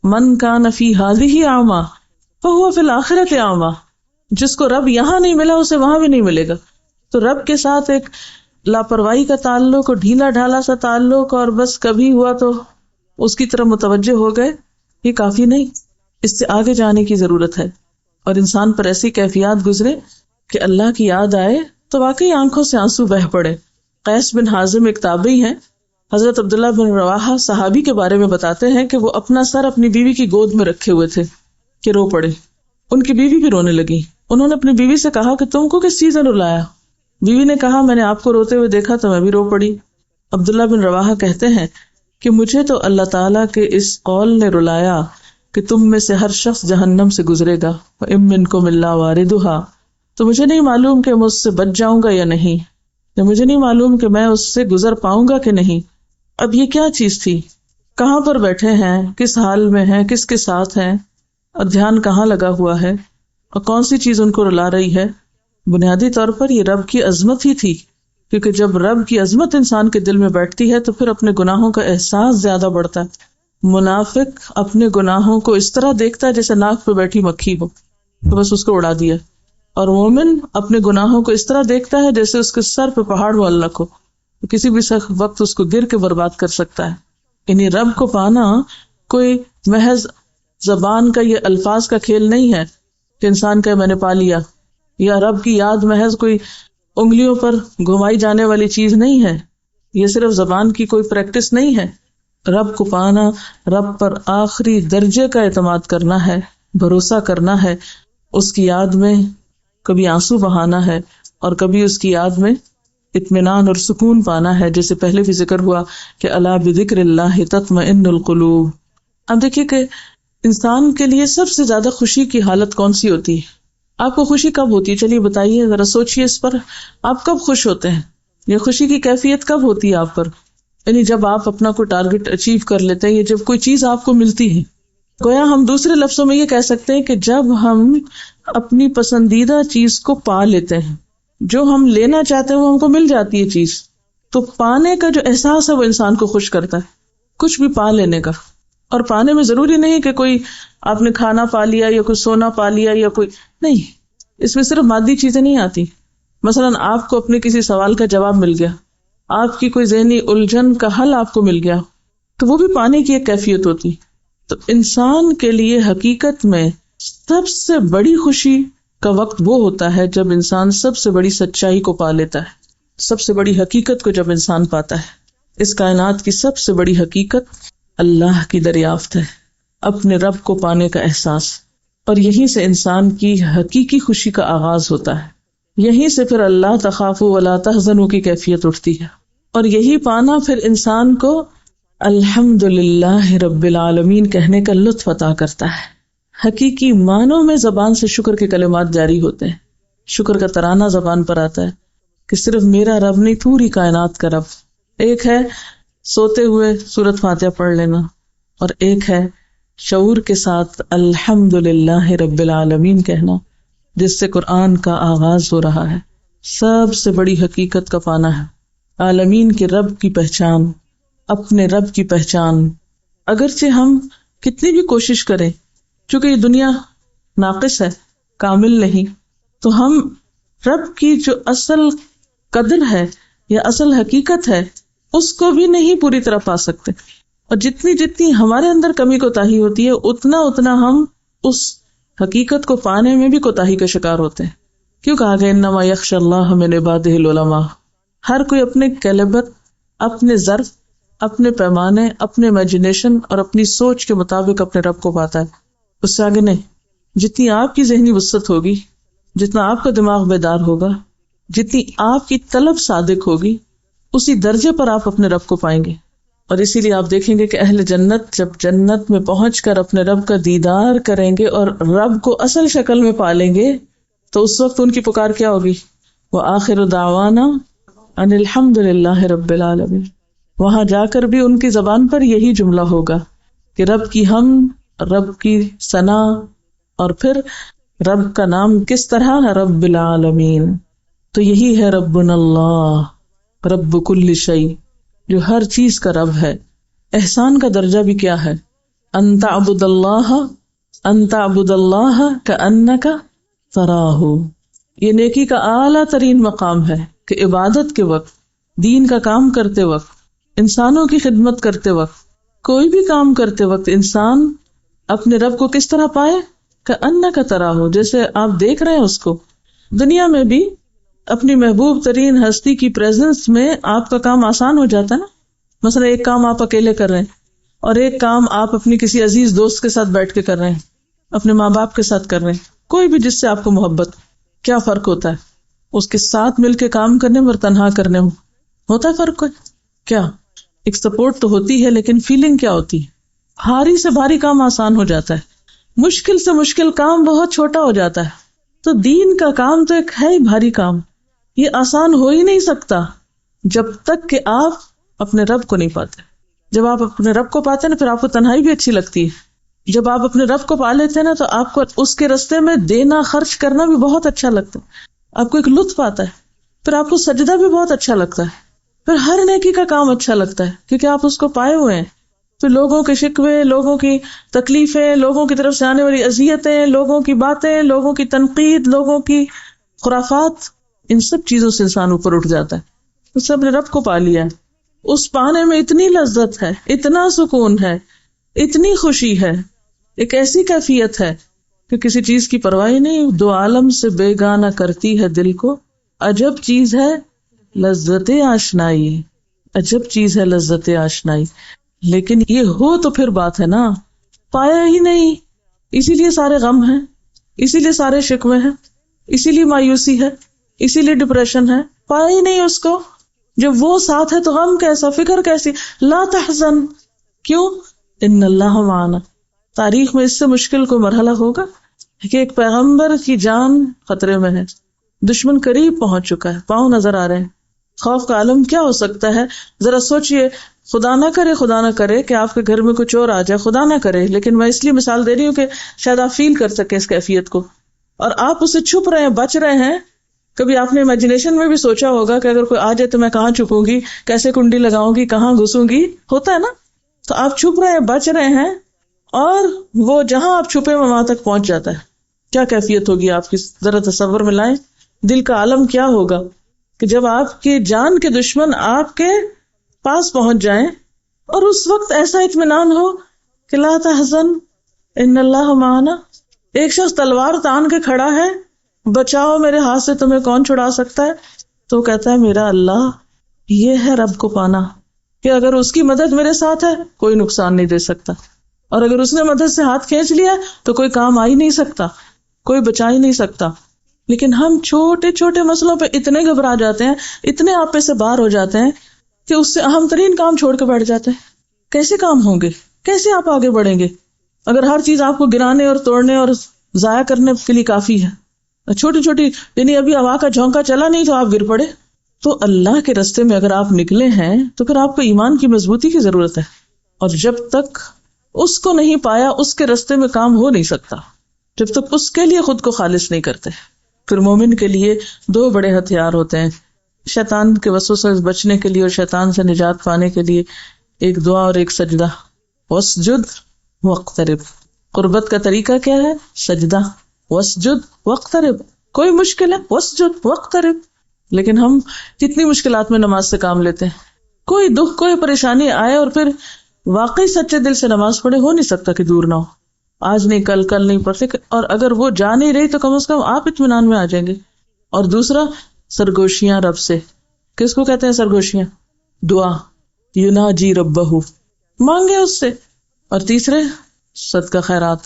من کان فی ہذہ اعمی فہو فی الآخرۃ اعمی، جس کو رب یہاں نہیں ملا اسے وہاں بھی نہیں ملے گا. تو رب کے ساتھ ایک لاپرواہی کا تعلق اور ڈھیلا ڈھالا سا تعلق اور بس کبھی ہوا تو اس کی طرف متوجہ ہو گئے، یہ کافی نہیں، اس سے آگے جانے کی ضرورت ہے. اور انسان پر ایسی کیفیات گزرے کہ اللہ کی یاد آئے تو واقعی آنکھوں سے آنسو بہہ پڑے. قیس بن حازم ایک تابعی ہیں، حضرت عبداللہ بن رواحہ صحابی کے بارے میں بتاتے ہیں کہ وہ اپنا سر اپنی بیوی کی گود میں رکھے ہوئے تھے کہ رو پڑے. ان کی بیوی بھی رونے لگی. انہوں نے اپنی بیوی سے کہا کہ تم کو کس چیز نے رلایا؟ بیوی نے کہا میں نے آپ کو روتے ہوئے دیکھا تو میں بھی رو پڑی. عبداللہ بن رواحہ کہتے ہیں کہ مجھے تو اللہ تعالیٰ کے اس قول نے رلایا کہ تم میں سے ہر شخص جہنم سے گزرے گا، وَإِن مِّنكُمْ إِلَّا وَارِدُهَا، تو مجھے نہیں معلوم کہ میں اس سے بچ جاؤں گا یا نہیں، یا مجھے نہیں معلوم کہ میں اس سے گزر پاؤں گا کہ نہیں. اب یہ کیا چیز تھی؟ کہاں پر بیٹھے ہیں، کس حال میں ہیں، کس کے ساتھ ہیں، اور دھیان کہاں لگا ہوا ہے، اور کون سی چیز ان کو رلا رہی ہے؟ بنیادی طور پر یہ رب کی عظمت ہی تھی، کیونکہ جب رب کی عظمت انسان کے دل میں بیٹھتی ہے تو پھر اپنے گناہوں کا احساس زیادہ بڑھتا ہے. منافق اپنے گناہوں کو اس طرح دیکھتا ہے جیسے ناک پہ بیٹھی مکھی ہو، تو بس اس کو اڑا دیا. اور مومن اپنے گناہوں کو اس طرح دیکھتا ہے جیسے اس کے سر پہ پہاڑ معلق ہو، تو کسی بھی وقت اس کو گر کے برباد کر سکتا ہے. یعنی رب کو پانا کوئی محض زبان کا یہ الفاظ کا کھیل نہیں ہے کہ انسان کہ میں نے پا لیا، یا رب کی یاد محض کوئی انگلیوں پر گھمائی جانے والی چیز نہیں ہے، یہ صرف زبان کی کوئی پریکٹس نہیں ہے. رب کو پانا رب پر آخری درجے کا اعتماد کرنا ہے، بھروسہ کرنا ہے، اس کی یاد میں کبھی آنسو بہانا ہے اور کبھی اس کی یاد میں اطمینان اور سکون پانا ہے، جیسے پہلے بھی ذکر ہوا کہ الا بذکر اللہ تطمئن القلوب. اب دیکھیے کہ انسان کے لیے سب سے زیادہ خوشی کی حالت کون سی ہوتی ہے؟ آپ کو خوشی کب ہوتی ہے؟ چلیے بتائیے، ذرا سوچئے اس پر. آپ کب خوش ہوتے ہیں؟ یہ خوشی کی کیفیت کب ہوتی ہے آپ پر؟ یعنی جب آپ اپنا کوئی ٹارگٹ اچیو کر لیتے ہیں، یا جب کوئی چیز آپ کو ملتی ہے. گویا ہم دوسرے لفظوں میں یہ کہہ سکتے ہیں کہ جب ہم اپنی پسندیدہ چیز کو پا لیتے ہیں، جو ہم لینا چاہتے ہیں وہ ہم کو مل جاتی ہے چیز، تو پانے کا جو احساس ہے وہ انسان کو خوش کرتا ہے، کچھ بھی پا لینے کا. اور پانے میں ضروری نہیں کہ کوئی آپ نے کھانا پا لیا یا کوئی سونا پا لیا یا کوئی نہیں، اس میں صرف مادی چیزیں نہیں آتی. مثلا آپ کو اپنے کسی سوال کا جواب مل گیا، آپ کی کوئی ذہنی الجھن کا حل آپ کو مل گیا، تو وہ بھی پانے کی ایک کیفیت ہوتی. تو انسان کے لیے حقیقت میں سب سے بڑی خوشی کا وقت وہ ہوتا ہے جب انسان سب سے بڑی سچائی کو پا لیتا ہے، سب سے بڑی حقیقت کو جب انسان پاتا ہے. اس کائنات کی سب سے بڑی حقیقت اللہ کی دریافت ہے، اپنے رب کو پانے کا احساس، اور یہیں سے انسان کی حقیقی خوشی کا آغاز ہوتا ہے. یہیں سے پھر اللہ تخافوا ولا تحزنوا کی کیفیت اٹھتی ہے، اور یہی پانا پھر انسان کو الحمدللہ رب العالمین کہنے کا لطف عطا کرتا ہے. حقیقی معنوں میں زبان سے شکر کے کلمات جاری ہوتے ہیں، شکر کا ترانہ زبان پر آتا ہے کہ صرف میرا رب نہیں، پوری کائنات کا رب. ایک ہے سوتے ہوئے سورۃ فاتحہ پڑھ لینا، اور ایک ہے شعور کے ساتھ الحمدللہ رب العالمین کہنا، جس سے قرآن کا آغاز ہو رہا ہے. سب سے بڑی حقیقت کا پانا ہے، عالمین کے رب کی پہچان، اپنے رب کی پہچان. اگرچہ ہم کتنی بھی کوشش کریں، چونکہ یہ دنیا ناقص ہے، کامل نہیں، تو ہم رب کی جو اصل قدر ہے یا اصل حقیقت ہے اس کو بھی نہیں پوری طرح پا سکتے. اور جتنی ہمارے اندر کمی کوتاہی ہوتی ہے اتنا ہم اس حقیقت کو پانے میں بھی کوتاہی کا شکار ہوتے ہیں. کیوں کہا گیا انما یخشی اللہ من عبادہ العلماء؟ ہر کوئی اپنے کیلیبر، اپنے ظرف، اپنے پیمانے، اپنے امیجنیشن اور اپنی سوچ کے مطابق اپنے رب کو پاتا ہے، اس سے آگے نہیں. جتنی آپ کی ذہنی وسعت ہوگی، جتنا آپ کا دماغ بیدار ہوگا، جتنی آپ کی طلب صادق ہوگی اسی درجے پر آپ اپنے رب کو پائیں گے. اور اسی لیے آپ دیکھیں گے کہ اہل جنت جب جنت میں پہنچ کر اپنے رب کا دیدار کریں گے اور رب کو اصل شکل میں پالیں گے تو اس وقت ان کی پکار کیا ہوگی؟ وآخر دعوانا ان الحمد للہ رب العالمین. وہاں جا کر بھی ان کی زبان پر یہی جملہ ہوگا کہ رب کی حمد، رب کی ثنا، اور پھر رب کا نام کس طرح؟ رب العالمین. تو یہی ہے ربنا اللہ رب کل شیء، جو ہر چیز کا رب ہے. احسان کا درجہ بھی کیا ہے؟ ان تعبد اللہ کأنک تراہ. یہ نیکی کا اعلیٰ ترین مقام ہے کہ عبادت کے وقت، دین کا کام کرتے وقت، انسانوں کی خدمت کرتے وقت، کوئی بھی کام کرتے وقت انسان اپنے رب کو کس طرح پائے؟ کأنک تراہ، جیسے آپ دیکھ رہے ہیں اس کو. دنیا میں بھی اپنی محبوب ترین ہستی کی پریزنس میں آپ کا کام آسان ہو جاتا ہے نا. مثلا ایک کام آپ اکیلے کر رہے ہیں اور ایک کام آپ اپنی کسی عزیز دوست کے ساتھ بیٹھ کے کر رہے ہیں، اپنے ماں باپ کے ساتھ کر رہے ہیں، کوئی بھی جس سے آپ کو محبت. کیا فرق ہوتا ہے اس کے ساتھ مل کے کام کرنے میں اور تنہا کرنے میں؟ ہوتا ہے فرق کوئی؟ کیا؟ ایک سپورٹ تو ہوتی ہے لیکن فیلنگ کیا ہوتی ہے؟ بھاری سے بھاری کام آسان ہو جاتا ہے، مشکل سے مشکل کام بہت چھوٹا ہو جاتا ہے. تو دین کا کام تو ایک ہے ہی بھاری کام، یہ آسان ہو ہی نہیں سکتا جب تک کہ آپ اپنے رب کو نہیں پاتے. جب آپ اپنے رب کو پاتے ہیں نا پھر آپ کو تنہائی بھی اچھی لگتی ہے. جب آپ اپنے رب کو پا لیتے ہیں نا تو آپ کو اس کے راستے میں دینا، خرچ کرنا بھی بہت اچھا لگتا ہے. آپ کو ایک لطف آتا ہے، پھر آپ کو سجدہ بھی بہت اچھا لگتا ہے، پھر ہر نیکی کا کام اچھا لگتا ہے کیونکہ آپ اس کو پائے ہوئے ہیں. پھر لوگوں کے شکوے، لوگوں کی تکلیفیں، لوگوں کی طرف سے آنے والی اذیتیں، لوگوں کی باتیں، لوگوں کی تنقید، لوگوں کی خرافات، ان سب چیزوں سے انسان اوپر اٹھ جاتا ہے. اس سے اپنے رب کو پا لیا ہے. اس پانے میں اتنی لذت ہے، اتنا سکون ہے، اتنی خوشی ہے، ایک ایسی کیفیت ہے کہ کسی چیز کی پرواہ نہیں. دو عالم سے بیگانہ کرتی ہے دل کو، عجب چیز ہے لذت آشنائی، عجب چیز ہے لذت آشنائی. لیکن یہ ہو تو پھر بات ہے نا، پایا ہی نہیں، اسی لیے سارے غم ہیں، اسی لیے سارے شکوے ہیں، اسی لیے مایوسی ہے، اسی لیے ڈپریشن ہے. پایا ہی نہیں اس کو. جب وہ ساتھ ہے تو غم کیسا، فکر کیسی؟ لا تحزن. کیوں؟ ان اللہ معنا. تاریخ میں اس سے مشکل کوئی مرحلہ ہوگا کہ ایک پیغمبر کی جان خطرے میں ہے، دشمن قریب پہنچ چکا ہے، پاؤں نظر آ رہے ہیں. خوف کا عالم کیا ہو سکتا ہے؟ ذرا سوچئے. خدا نہ کرے کہ آپ کے گھر میں کچھ اور آ جائے، خدا نہ کرے، لیکن میں اس لیے مثال دے رہی ہوں کہ شاید آپ فیل کر سکیں اس کیفیت کو، اور آپ اسے چھپ رہے ہیں، بچ رہے ہیں. کبھی آپ نے امیجنیشن میں بھی سوچا ہوگا کہ اگر کوئی آ جائے تو میں کہاں چھپوں گی، کیسے کنڈی لگاؤں گی، کہاں گھسوں گی؟ ہوتا ہے نا. تو آپ چھپ رہے ہیں، بچ رہے ہیں، اور وہ جہاں آپ چھپے وہاں تک پہنچ جاتا ہے. کیا کیفیت ہوگی آپ کی؟ ذرا تصور میں لائیں. دل کا عالم کیا ہوگا کہ جب آپ کی جان کے دشمن آپ کے پاس پہنچ جائیں اور اس وقت ایسا اطمینان ہو کہ لا تحزن ان اللہ معنا. ایک شخص تلوار تان کے کھڑا ہے، بچاؤ میرے ہاتھ سے تمہیں کون چھڑا سکتا ہے؟ تو کہتا ہے میرا اللہ. یہ ہے رب کو پانا کہ اگر اس کی مدد میرے ساتھ ہے کوئی نقصان نہیں دے سکتا، اور اگر اس نے مدد سے ہاتھ کھینچ لیا تو کوئی کام آ ہی نہیں سکتا، کوئی بچا ہی نہیں سکتا. لیکن ہم چھوٹے چھوٹے مسئلوں پہ اتنے گھبرا جاتے ہیں، اتنے آپے سے باہر ہو جاتے ہیں کہ اس سے اہم ترین کام چھوڑ کے بیٹھ جاتے ہیں. کیسے کام ہوں گے؟ کیسے آپ آگے بڑھیں گے اگر ہر چیز آپ کو گرانے اور توڑنے اور ضائع کرنے کے لیے کافی ہے؟ چھوٹی چھوٹی، یعنی ابھی ہوا کا جھونکا چلا نہیں تو آپ گر پڑے. تو اللہ کے راستے میں اگر آپ نکلے ہیں تو پھر آپ کو ایمان کی مضبوطی کی ضرورت ہے، اور جب تک اس کو نہیں پایا اس کے راستے میں کام ہو نہیں سکتا جب تک اس کے لیے خود کو خالص نہیں کرتے. پھر مومن کے لیے دو بڑے ہتھیار ہوتے ہیں شیطان کے وسوسے سے بچنے کے لیے اور شیطان سے نجات پانے کے لیے، ایک دعا اور ایک سجدہ. واسجد واقترب. قربت کا طریقہ کیا ہے؟ سجدہ. واسجد واقترب. کوئی مشکل ہے؟ واسجد واقترب. لیکن ہم کتنی مشکلات میں نماز سے کام لیتے ہیں. کوئی دکھ، کوئی پریشانی آئے اور پھر واقعی سچے دل سے نماز پڑھے، ہو نہیں سکتا کہ دور نہ ہو. آج نہیں، کل نہیں، پرسے، اور اگر وہ جا نہیں رہی تو کم از کم آپ اطمینان میں آ جائیں گے. اور دوسرا سرگوشیاں رب سے. کس کو کہتے ہیں سرگوشیاں؟ دعا. یناجی ربہ، مانگے اس سے. اور تیسرے صدقہ خیرات.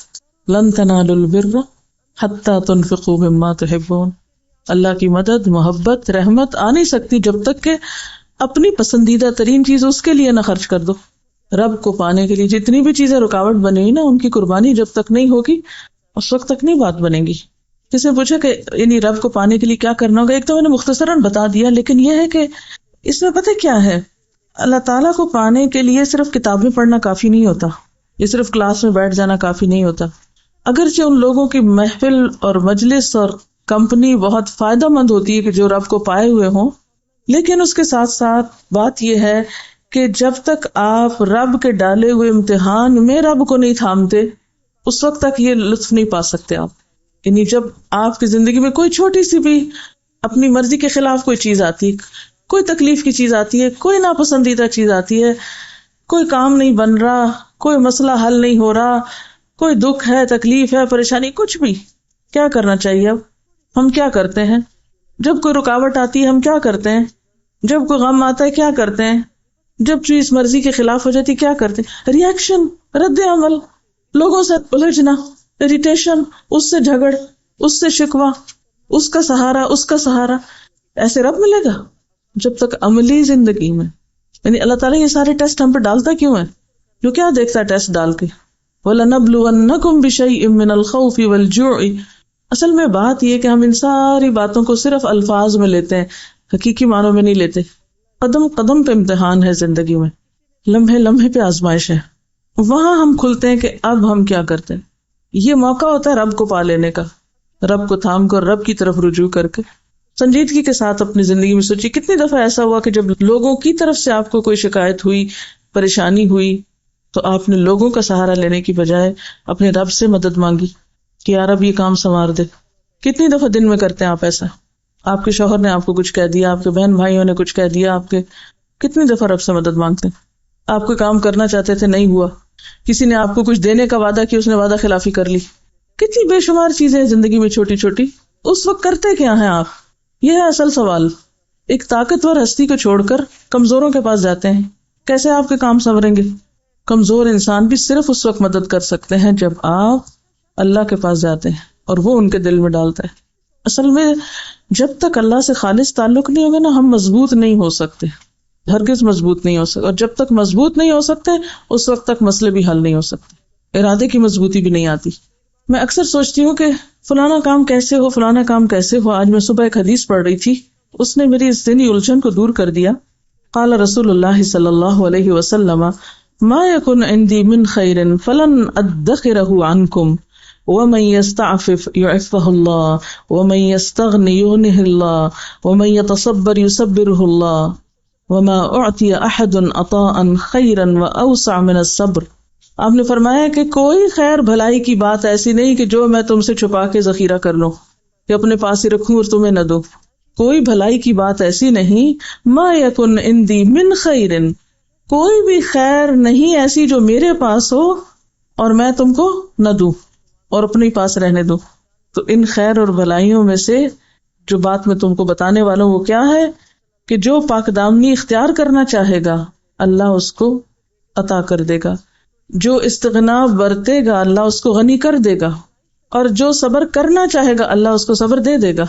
لن تنالوا البر حتی تنفقوا مما تحبون. اللہ کی مدد، محبت، رحمت آ نہیں سکتی جب تک کہ اپنی پسندیدہ ترین چیز اس کے لیے نہ خرچ کر دو. رب کو پانے کے لیے جتنی بھی چیزیں رکاوٹ بنی ہوئی نا، ان کی قربانی جب تک نہیں ہوگی اس وقت تک نہیں بات بنے گی. کسی نے پوچھا کہ یعنی رب کو پانے کے لیے کیا کرنا ہوگا، ایک تو میں نے مختصراً بتا دیا، لیکن یہ ہے کہ اس میں پتہ کیا ہے، اللہ تعالیٰ کو پانے کے لیے صرف کتابیں پڑھنا کافی نہیں ہوتا، یہ صرف کلاس میں بیٹھ جانا کافی نہیں ہوتا. اگرچہ ان لوگوں کی محفل اور مجلس اور کمپنی بہت فائدہ مند ہوتی ہے کہ جو رب کو پائے ہوئے ہوں، لیکن اس کے ساتھ ساتھ بات یہ ہے کہ جب تک آپ رب کے ڈالے ہوئے امتحان میں رب کو نہیں تھامتے اس وقت تک یہ لطف نہیں پا سکتے آپ. یعنی جب آپ کی زندگی میں کوئی چھوٹی سی بھی اپنی مرضی کے خلاف کوئی چیز آتی ہے، کوئی تکلیف کی چیز آتی ہے، کوئی ناپسندیدہ چیز آتی ہے، کوئی کام نہیں بن رہا، کوئی مسئلہ حل نہیں ہو رہا، کوئی دکھ ہے، تکلیف ہے، پریشانی، کچھ بھی، کیا کرنا چاہیے؟ اب ہم کیا کرتے ہیں جب کوئی رکاوٹ آتی ہے؟ ہم کیا کرتے ہیں جب کوئی غم آتا ہے؟ کیا کرتے ہیں جب چیز مرضی کے خلاف ہو جاتی؟ کیا کرتے ہیں؟ ریئیکشن، رد عمل، لوگوں سے الجھنا، اریٹیشن، اس سے جھگڑ، اس سے شکوہ، اس کا سہارا، اس کا سہارا. ایسے رب ملے گا جب تک عملی زندگی میں. یعنی اللہ تعالیٰ یہ سارے ٹیسٹ ہم پہ ڈالتا کیوں ہے؟ جو کیا دیکھتا ہے ٹیسٹ ڈال کے؟ وَلَنَبْلُوَنَّكُمْ بِشَيْءٍ مِّنَ الْخَوْفِ وَالْجُوعِ. اصل میں بات یہ کہ ہم ان ساری باتوں کو صرف الفاظ میں لیتے ہیں، حقیقی معنوں میں نہیں لیتے. قدم قدم پہ امتحان ہے زندگی میں، لمحے لمحے پہ آزمائش ہے. وہاں ہم کھلتے ہیں کہ اب ہم کیا کرتے ہیں. یہ موقع ہوتا ہے رب کو پا لینے کا، رب کو تھام کر رب کی طرف رجوع کر کے سنجیدگی کے ساتھ اپنی زندگی میں سوچیے. کتنی دفعہ ایسا ہوا کہ جب لوگوں کی طرف سے آپ کو کوئی شکایت ہوئی، پریشانی ہوئی، تو آپ نے لوگوں کا سہارا لینے کی بجائے اپنے رب سے مدد مانگی کہ یار اب یہ کام سنوار دے. کتنی دفعہ دن میں کرتے ہیں آپ ایسا؟ آپ کے شوہر نے آپ کو کچھ کہہ دیا، آپ کے بہن بھائیوں نے کچھ کہہ دیا، آپ کے کتنی دفعہ رب سے مدد مانگتے ہیں؟ آپ کوئی کام کرنا چاہتے تھے، نہیں ہوا، کسی نے آپ کو کچھ دینے کا وعدہ کیا، اس نے وعدہ خلافی کر لی. کتنی بے شمار چیزیں زندگی میں چھوٹی چھوٹی. اس وقت کرتے کیا ہیں آپ؟ یہ ہے اصل سوال. ایک طاقتور ہستی کو چھوڑ کر کمزوروں کے پاس جاتے ہیں، کیسے آپ کے کام سنوریں گے؟ کمزور انسان بھی صرف اس وقت مدد کر سکتے ہیں جب آپ اللہ کے پاس جاتے ہیں اور وہ ان کے دل میں ڈالتا ہے. اصل میں جب تک اللہ سے خالص تعلق نہیں ہوگا نا، ہم مضبوط نہیں ہو سکتے، ہرگز مضبوط نہیں ہو سکتے. اور جب تک مضبوط نہیں ہو سکتے اس وقت تک مسئلے بھی حل نہیں ہو سکتے، ارادے کی مضبوطی بھی نہیں آتی. میں اکثر سوچتی ہوں کہ فلانا کام کیسے ہو، فلانا کام کیسے ہو. آج میں صبح ایک حدیث پڑھ رہی تھی، اس نے میری اس ذہنی الجھن کو دور کر دیا. قال رسول اللہ صلی اللہ علیہ وسلم ما يكن عندي من خير فلن ادخره عنكم ومن يستعفف يعفه الله ومن يستغني يغنه الله ومن يتصبر يصبره الله وما اعطي احد عطاء خيرا واوسع من الصبر. آپ نے فرمایا کہ کوئی خیر بھلائی کی بات ایسی نہیں کہ جو میں تم سے چھپا کے ذخیرہ کر لوں، کہ اپنے پاس ہی رکھوں اور تمہیں نہ دوں. کوئی بھلائی کی بات ایسی نہیں. ما یکن عندی من خیر، کوئی بھی خیر نہیں ایسی جو میرے پاس ہو اور میں تم کو نہ دوں اور اپنے پاس رہنے دوں. تو ان خیر اور بھلائیوں میں سے جو بات میں تم کو بتانے والا ہوں وہ کیا ہے کہ جو پاک دامنی اختیار کرنا چاہے گا اللہ اس کو عطا کر دے گا، جو استغنا برتے گا اللہ اس کو غنی کر دے گا، اور جو صبر کرنا چاہے گا اللہ اس کو صبر دے دے گا.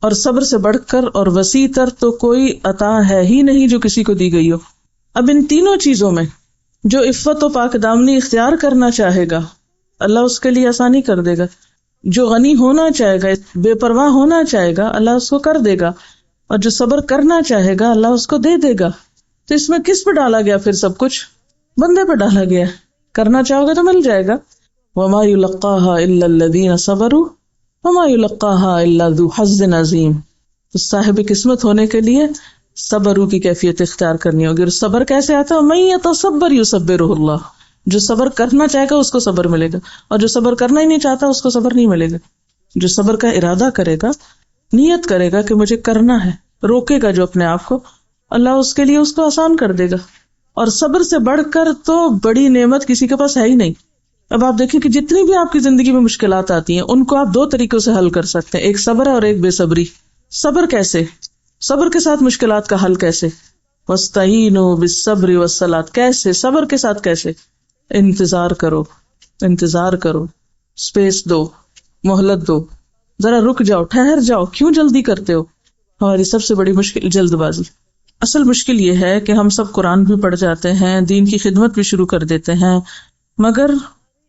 اور صبر سے بڑھ کر اور وسیع تر تو کوئی عطا ہے ہی نہیں جو کسی کو دی گئی ہو. اب ان تینوں چیزوں میں جو عفت و پاک دامنی اختیار کرنا چاہے گا اللہ اس کے لیے آسانی کر دے گا، جو غنی ہونا چاہے گا، بے پرواہ ہونا چاہے گا اللہ اس کو کر دے گا، اور جو صبر کرنا چاہے گا اللہ اس کو دے دے گا. تو اس میں کس پہ ڈالا گیا؟ پھر سب کچھ بندے پہ ڈالا گیا. کرنا چاہو گے تو مل جائے گا. وما يلقاها الا الذين صبروا وما يلقاها الا ذو حظ عظیم. تو صاحب قسمت ہونے کے لیے صبر کی کیفیت اختیار کرنی ہوگی. اور صبر کیسے آتا ہے؟ من يتصبر يصبره اللہ. جو صبر کرنا چاہے گا اس کو صبر ملے گا، اور جو صبر کرنا ہی نہیں چاہتا اس کو صبر نہیں ملے گا. جو صبر کا ارادہ کرے گا، نیت کرے گا کہ مجھے کرنا ہے، روکے گا جو اپنے آپ کو، اللہ اس کے لیے اس کو آسان کر دے گا. اور صبر سے بڑھ کر تو بڑی نعمت کسی کے پاس ہے ہی نہیں. اب آپ دیکھیں کہ جتنی بھی آپ کی زندگی میں مشکلات آتی ہیں ان کو آپ دو طریقوں سے حل کر سکتے ہیں، ایک صبر ہے اور ایک بے صبری. صبر کیسے؟ صبر کے ساتھ مشکلات کا حل کیسے؟ وَاسْتَعِينُوا بِالصَّبْرِ وَالصَّلَاةِ. کیسے؟ صبر کے ساتھ کیسے؟ انتظار کرو، انتظار کرو، اسپیس دو، مہلت دو. ذرا رک جاؤ، ٹھہر جاؤ، کیوں جلدی کرتے ہو؟ ہماری سب سے بڑی مشکل جلد بازی۔ اصل مشکل یہ ہے کہ ہم سب قرآن بھی پڑھ جاتے ہیں، دین کی خدمت بھی شروع کر دیتے ہیں، مگر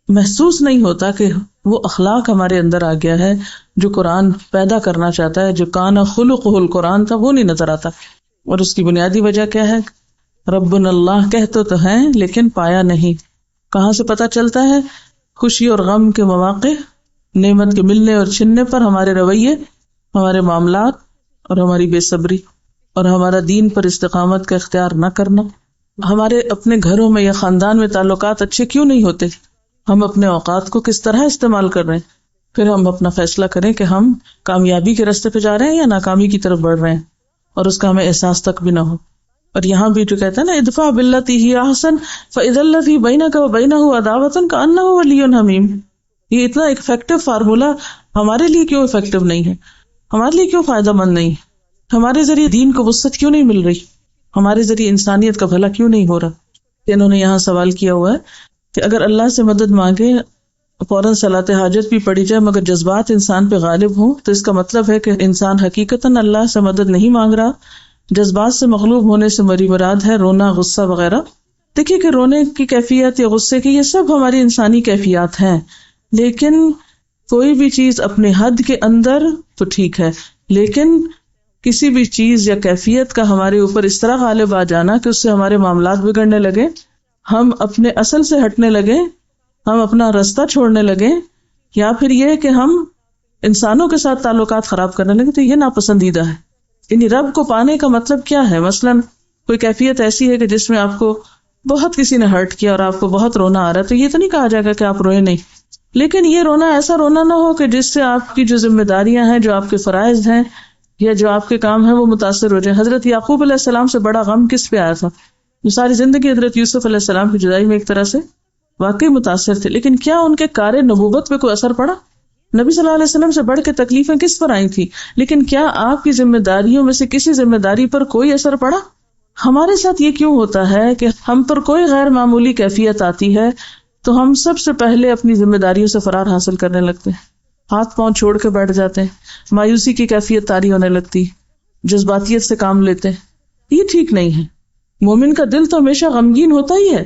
محسوس نہیں ہوتا کہ وہ اخلاق ہمارے اندر آ گیا ہے جو قرآن پیدا کرنا چاہتا ہے، جو کان خلقہ القرآن تھا، وہ نہیں نظر آتا۔ اور اس کی بنیادی وجہ کیا ہے؟ ربنا اللہ کہتے تو ہیں لیکن پایا نہیں۔ کہاں سے پتہ چلتا ہے؟ خوشی اور غم کے مواقع، نعمت کے ملنے اور چھننے پر ہمارے رویے، ہمارے معاملات اور ہماری بے صبری اور ہمارا دین پر استقامت کا اختیار نہ کرنا۔ ہمارے اپنے گھروں میں یا خاندان میں تعلقات اچھے کیوں نہیں ہوتے؟ ہم اپنے اوقات کو کس طرح استعمال کر رہے ہیں؟ پھر ہم اپنا فیصلہ کریں کہ ہم کامیابی کے راستے پہ جا رہے ہیں یا ناکامی کی طرف بڑھ رہے ہیں، اور اس کا ہمیں احساس تک بھی نہ ہو۔ اور یہاں بھی جو کہتا ہے نا ادفع باللتی ہی احسن فاذا الذی بینک وبینہ عداوۃ کانہ ولی حمیم، یہ اتنا افیکٹو فارمولا ہمارے لیے کیوں افیکٹو نہیں ہے؟ ہمارے لیے کیوں فائدہ مند نہیں ہے؟ ہمارے ذریعے دین کو وسعت کیوں نہیں مل رہی؟ ہمارے ذریعے انسانیت کا بھلا کیوں نہیں ہو رہا؟ انہوں نے یہاں سوال کیا ہوا ہے کہ اگر اللہ سے مدد مانگے، فوراً صلاۃ حاجت بھی پڑھی جائے، مگر جذبات انسان پہ غالب ہوں، تو اس کا مطلب ہے کہ انسان حقیقتاً اللہ سے مدد نہیں مانگ رہا، جذبات سے مغلوب ہونے سے مراد ہے رونا، غصہ وغیرہ۔ دیکھیے کہ رونے کی کیفیت یا غصے کی، یہ سب ہماری انسانی کیفیات ہیں، لیکن کوئی بھی چیز اپنے حد کے اندر تو ٹھیک ہے، لیکن کسی بھی چیز یا کیفیت کا ہمارے اوپر اس طرح غالب آ جانا کہ اس سے ہمارے معاملات بگڑنے لگے، ہم اپنے اصل سے ہٹنے لگے، ہم اپنا راستہ چھوڑنے لگے، یا پھر یہ کہ ہم انسانوں کے ساتھ تعلقات خراب کرنے لگے، تو یہ ناپسندیدہ ہے۔ یعنی رب کو پانے کا مطلب کیا ہے؟ مثلاً کوئی کیفیت ایسی ہے کہ جس میں آپ کو بہت کسی نے ہرٹ کیا اور آپ کو بہت رونا آ رہا ہے، تو یہ تو نہیں کہا جائے گا کہ آپ روئے نہیں، لیکن یہ رونا ایسا رونا نہ ہو کہ جس سے آپ کی جو ذمہ داریاں ہیں، جو آپ کے فرائض ہیں یا جو آپ کے کام ہیں، وہ متاثر ہو جائیں۔ حضرت یعقوب علیہ السلام سے بڑا غم کس پہ آیا تھا؟ جو ساری زندگی حضرت یوسف علیہ السلام کی جدائی میں ایک طرح سے واقعی متاثر تھے، لیکن کیا ان کے کار نبوت پہ کوئی اثر پڑا؟ نبی صلی اللہ علیہ وسلم سے بڑھ کے تکلیفیں کس پر آئی تھی، لیکن کیا آپ کی ذمہ داریوں میں سے کسی ذمہ داری پر کوئی اثر پڑا؟ ہمارے ساتھ یہ کیوں ہوتا ہے کہ ہم پر کوئی غیر معمولی کیفیت آتی ہے تو ہم سب سے پہلے اپنی ذمہ داریوں سے فرار حاصل کرنے لگتے ہیں، ہاتھ پاؤں چھوڑ کے بیٹھ جاتے ہیں، مایوسی کی کیفیت طاری ہونے لگتی، جذباتیت سے کام لیتے ہیں۔ یہ ٹھیک نہیں ہے۔ مومن کا دل تو ہمیشہ غمگین ہوتا ہی ہے۔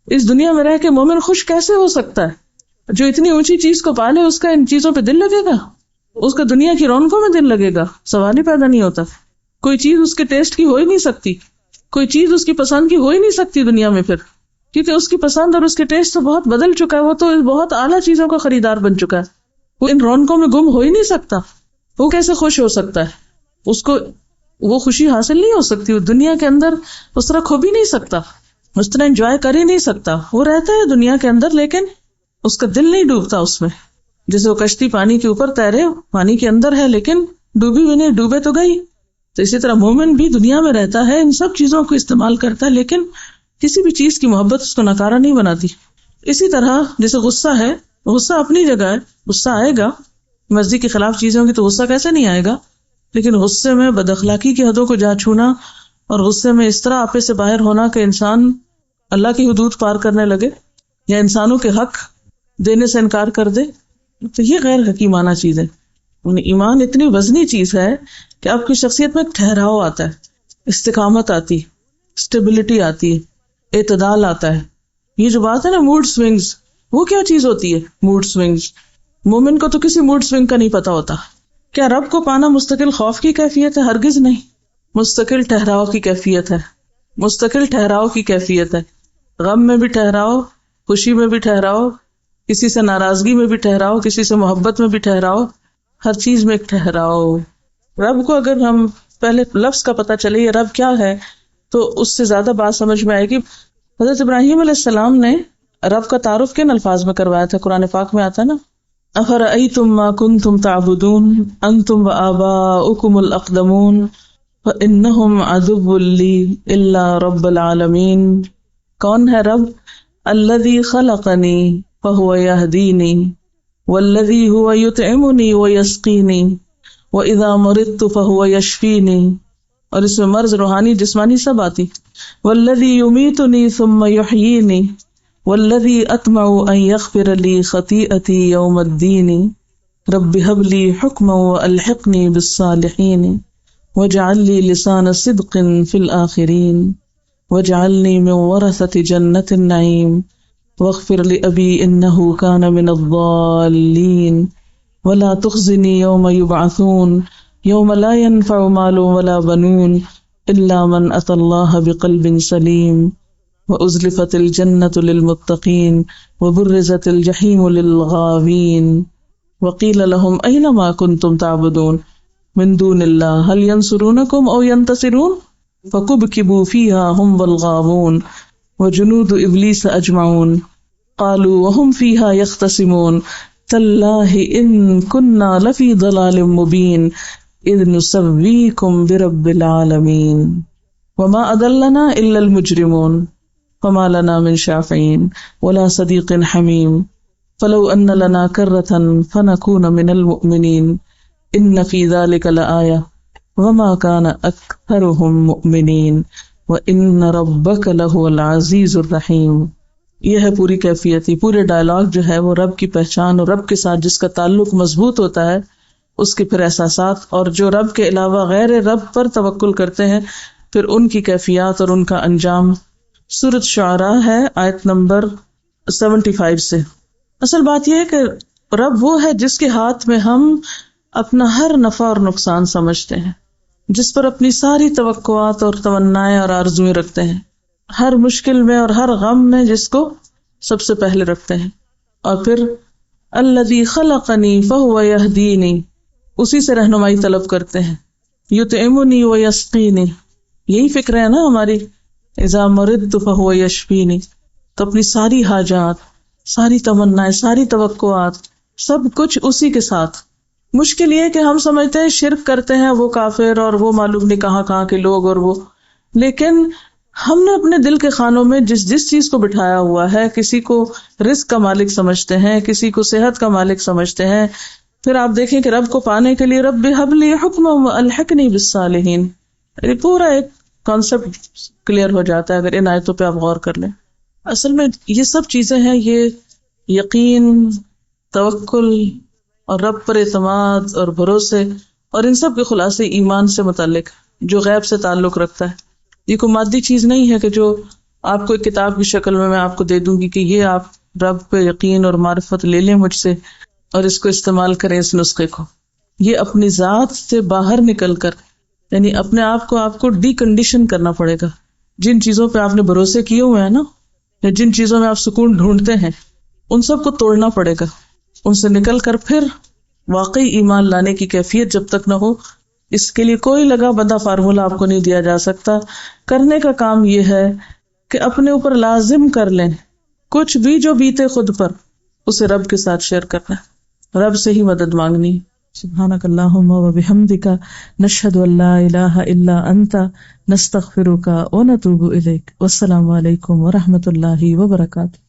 اس دنیا میں رہ کے مومن خوش کیسے ہو سکتا ہے؟ جو اتنی اونچی چیز کو پالے، اس کا ان چیزوں پہ دل لگے گا؟ اس کا دنیا کی رونقوں میں دل لگے گا؟ سوال ہی پیدا نہیں ہوتا۔ کوئی چیز اس کے ٹیسٹ کی ہو ہی نہیں سکتی، کوئی چیز اس کی پسند کی ہو ہی نہیں سکتی دنیا میں، پھر کیونکہ اس کی پسند اور اس کے ٹیسٹ تو بہت بدل چکا ہے، وہ تو بہت اعلیٰ چیزوں کا خریدار بن چکا ہے، وہ ان رونقوں میں گم ہو ہی نہیں سکتا۔ وہ کیسے خوش ہو سکتا ہے؟ اس کو وہ خوشی حاصل نہیں ہو سکتی، وہ دنیا کے اندر اس طرح کھو بھی نہیں سکتا، اس طرح انجوائے کر ہی نہیں سکتا۔ وہ رہتا ہے دنیا کے اندر لیکن اس کا دل نہیں ڈوبتا اس میں، جیسے وہ کشتی پانی کے اوپر تیرے، پانی کے اندر ہے لیکن ڈوبی بھی نہیں، ڈوبے تو گئی۔ تو اسی طرح مومن بھی دنیا میں رہتا ہے، ان سب چیزوں کو استعمال کرتا ہے، لیکن کسی بھی چیز کی محبت اس کو ناکارہ نہیں بناتی۔ اسی طرح جیسے غصہ ہے، غصہ اپنی جگہ ہے، غصہ آئے گا، مرضی کے خلاف چیزوں کی تو غصہ کیسے نہیں آئے گا، لیکن غصے میں بد اخلاقی کی حدوں کو جا چھونا اور غصے میں اس طرح آپے سے باہر ہونا کہ انسان اللہ کی حدود پار کرنے لگے یا انسانوں کے حق دینے سے انکار کر دے، تو یہ غیر حکیمانہ چیز ہے۔ ایمان اتنی وزنی چیز ہے کہ آپ کی شخصیت میں ایک ٹھہراؤ آتا ہے، استقامت آتی، اسٹیبلٹی آتی ہے، اعتدال آتا ہے۔ یہ جو بات ہے نا موڈ سوئنگز، وہ کیا چیز ہوتی ہے موڈ سوئنگز؟ مومن کو تو کسی موڈ سوئنگ کا نہیں پتا ہوتا۔ کیا رب کو پانا مستقل خوف کی کیفیت ہے؟ ہرگز نہیں، مستقل ٹھہراؤ کی کیفیت ہے، مستقل ٹھہراؤ کی کیفیت ہے۔ غم میں بھی ٹھہراؤ، خوشی میں بھی ٹھہراؤ، کسی سے ناراضگی میں بھی ٹھہراؤ، کسی سے محبت میں بھی ٹھہراؤ، ہر چیز میں ایک ٹھہراؤ۔ رب کو اگر ہم پہلے لفظ کا پتہ چلے یہ رب کیا ہے تو اس سے زیادہ بات سمجھ میں آئے گی۔ حضرت ابراہیم علیہ السلام نے رب کا تعارف کن الفاظ میں کروایا تھا؟ قرآن پاک میں آتا ہے نا، افرأیتم ما کنتم تعبدون انتم وآباؤکم الاقدمون فانہم عدو لی الا رب العالمین۔ کون ہے رب؟ الذی خلقنی فہو یہدینی والذی هو یطعمنی ویسقینی واذا مرضت فہو یشفینی، اور اس میں مرض روحانی جسمانی سب آتی، والذی یمیتنی ثم یحیینی والذی اطمع ان یغفر لی خطیئتی یوم الدین۔ رب هب لي حكما وألحقني بالصالحين واجعل لي لسان صدق في الآخرين واجعلني من ورثة جنة النعيم واغفر لأبي إنه كان من الضالين ولا تخزني يوم يبعثون يوم لا ينفع مال ولا بنون إلا من أتى الله بقلب سليم وأزلفت الجنة للمتقين وبرزت الجحيم للغاوين وقيل لهم أين ما كنتم تعبدون من دون الله هل ينصرونكم أو ينتصرون فكبكبوا فيها هم والغاوون وجنود إبليس أجمعون قالوا وهم فيها يختصمون تالله إن كنا لفي ضلال مبين إذ نسويكم برب العالمين وما أضلنا إلا المجرمون فما لنا من شافعين ولا صديق حميم فلو أن لنا كرة فنكون من المؤمنين إن في ذلك لآية وما كان أكثرهم مؤمنين وإن ربك لهو العزيز الرحيم. یہ ہے پوری کیفیت. پورے ڈائلاگ جو ہے وہ رب کی پہچان اور رب کے ساتھ جس کا تعلق مضبوط ہوتا ہے اس کے پھر احساسات، اور جو رب کے علاوہ غیر رب پر توکل کرتے ہیں پھر ان کی کیفیات اور ان کا انجام. سورۃ شعراء ہے آیت نمبر 75 سے. اصل بات یہ ہے کہ رب وہ ہے جس کے ہاتھ میں ہم اپنا ہر نفع اور نقصان سمجھتے ہیں، جس پر اپنی ساری توقعات اور تمنائیں اور آرزویں رکھتے ہیں، ہر مشکل میں اور ہر غم میں جس کو سب سے پہلے رکھتے ہیں. اور پھر الذی خلقنی فہو یہدینی، اسی سے رہنمائی طلب کرتے ہیں. یطعمنی ویسقینی، یہی فکر ہے نا ہماری. اذا مرضت فہو یشفینی، تو اپنی ساری حاجات، ساری تمنائیں، ساری توقعات، سب کچھ اسی کے ساتھ. مشکل یہ کہ ہم سمجھتے ہیں شرک کرتے ہیں وہ کافر اور وہ معلوم نہیں کہاں کہاں کے لوگ اور وہ، لیکن ہم نے اپنے دل کے خانوں میں جس چیز کو بٹھایا ہوا ہے، کسی کو رزق کا مالک سمجھتے ہیں، کسی کو صحت کا مالک سمجھتے ہیں. پھر آپ دیکھیں کہ رب کو پانے کے لیے رب ہب لی حکما والحقنی بالصالحین، پورا ایک کانسیپٹ کلیئر ہو جاتا ہے اگر ان آیتوں پہ آپ غور کر لیں. اصل میں یہ سب چیزیں ہیں، یہ یقین، توکل اور رب پر اعتماد اور بھروسے، اور ان سب کے خلاصے ایمان سے متعلق جو غیب سے تعلق رکھتا ہے. یہ کوئی مادی چیز نہیں ہے کہ جو آپ کو ایک کتاب کی شکل میں آپ کو دے دوں گی کہ یہ آپ رب پہ یقین اور معرفت لے لیں مجھ سے اور اس کو استعمال کریں اس نسخے کو. یہ اپنی ذات سے باہر نکل کر، یعنی اپنے آپ کو ڈی کنڈیشن کرنا پڑے گا. جن چیزوں پہ آپ نے بھروسے کیے ہوئے ہیں نا، یا جن چیزوں میں آپ سکون ڈھونڈتے ہیں، ان سب کو توڑنا پڑے گا. ان سے نکل کر پھر واقعی ایمان لانے کی کیفیت جب تک نہ ہو، اس کے لیے کوئی لگا بندہ فارمولا آپ کو نہیں دیا جا سکتا. کرنے کا کام یہ ہے کہ اپنے اوپر لازم کر لیں، کچھ بھی جو بیتے خود پر اسے رب کے ساتھ شیئر کرنا، رب سے ہی مدد مانگنی. سبحانک اللہم و بحمدک، نشہد ان لا الہ الا انت، نستغفرک و نتوب الیک. والسلام علیکم و رحمۃ اللہ وبرکاتہ.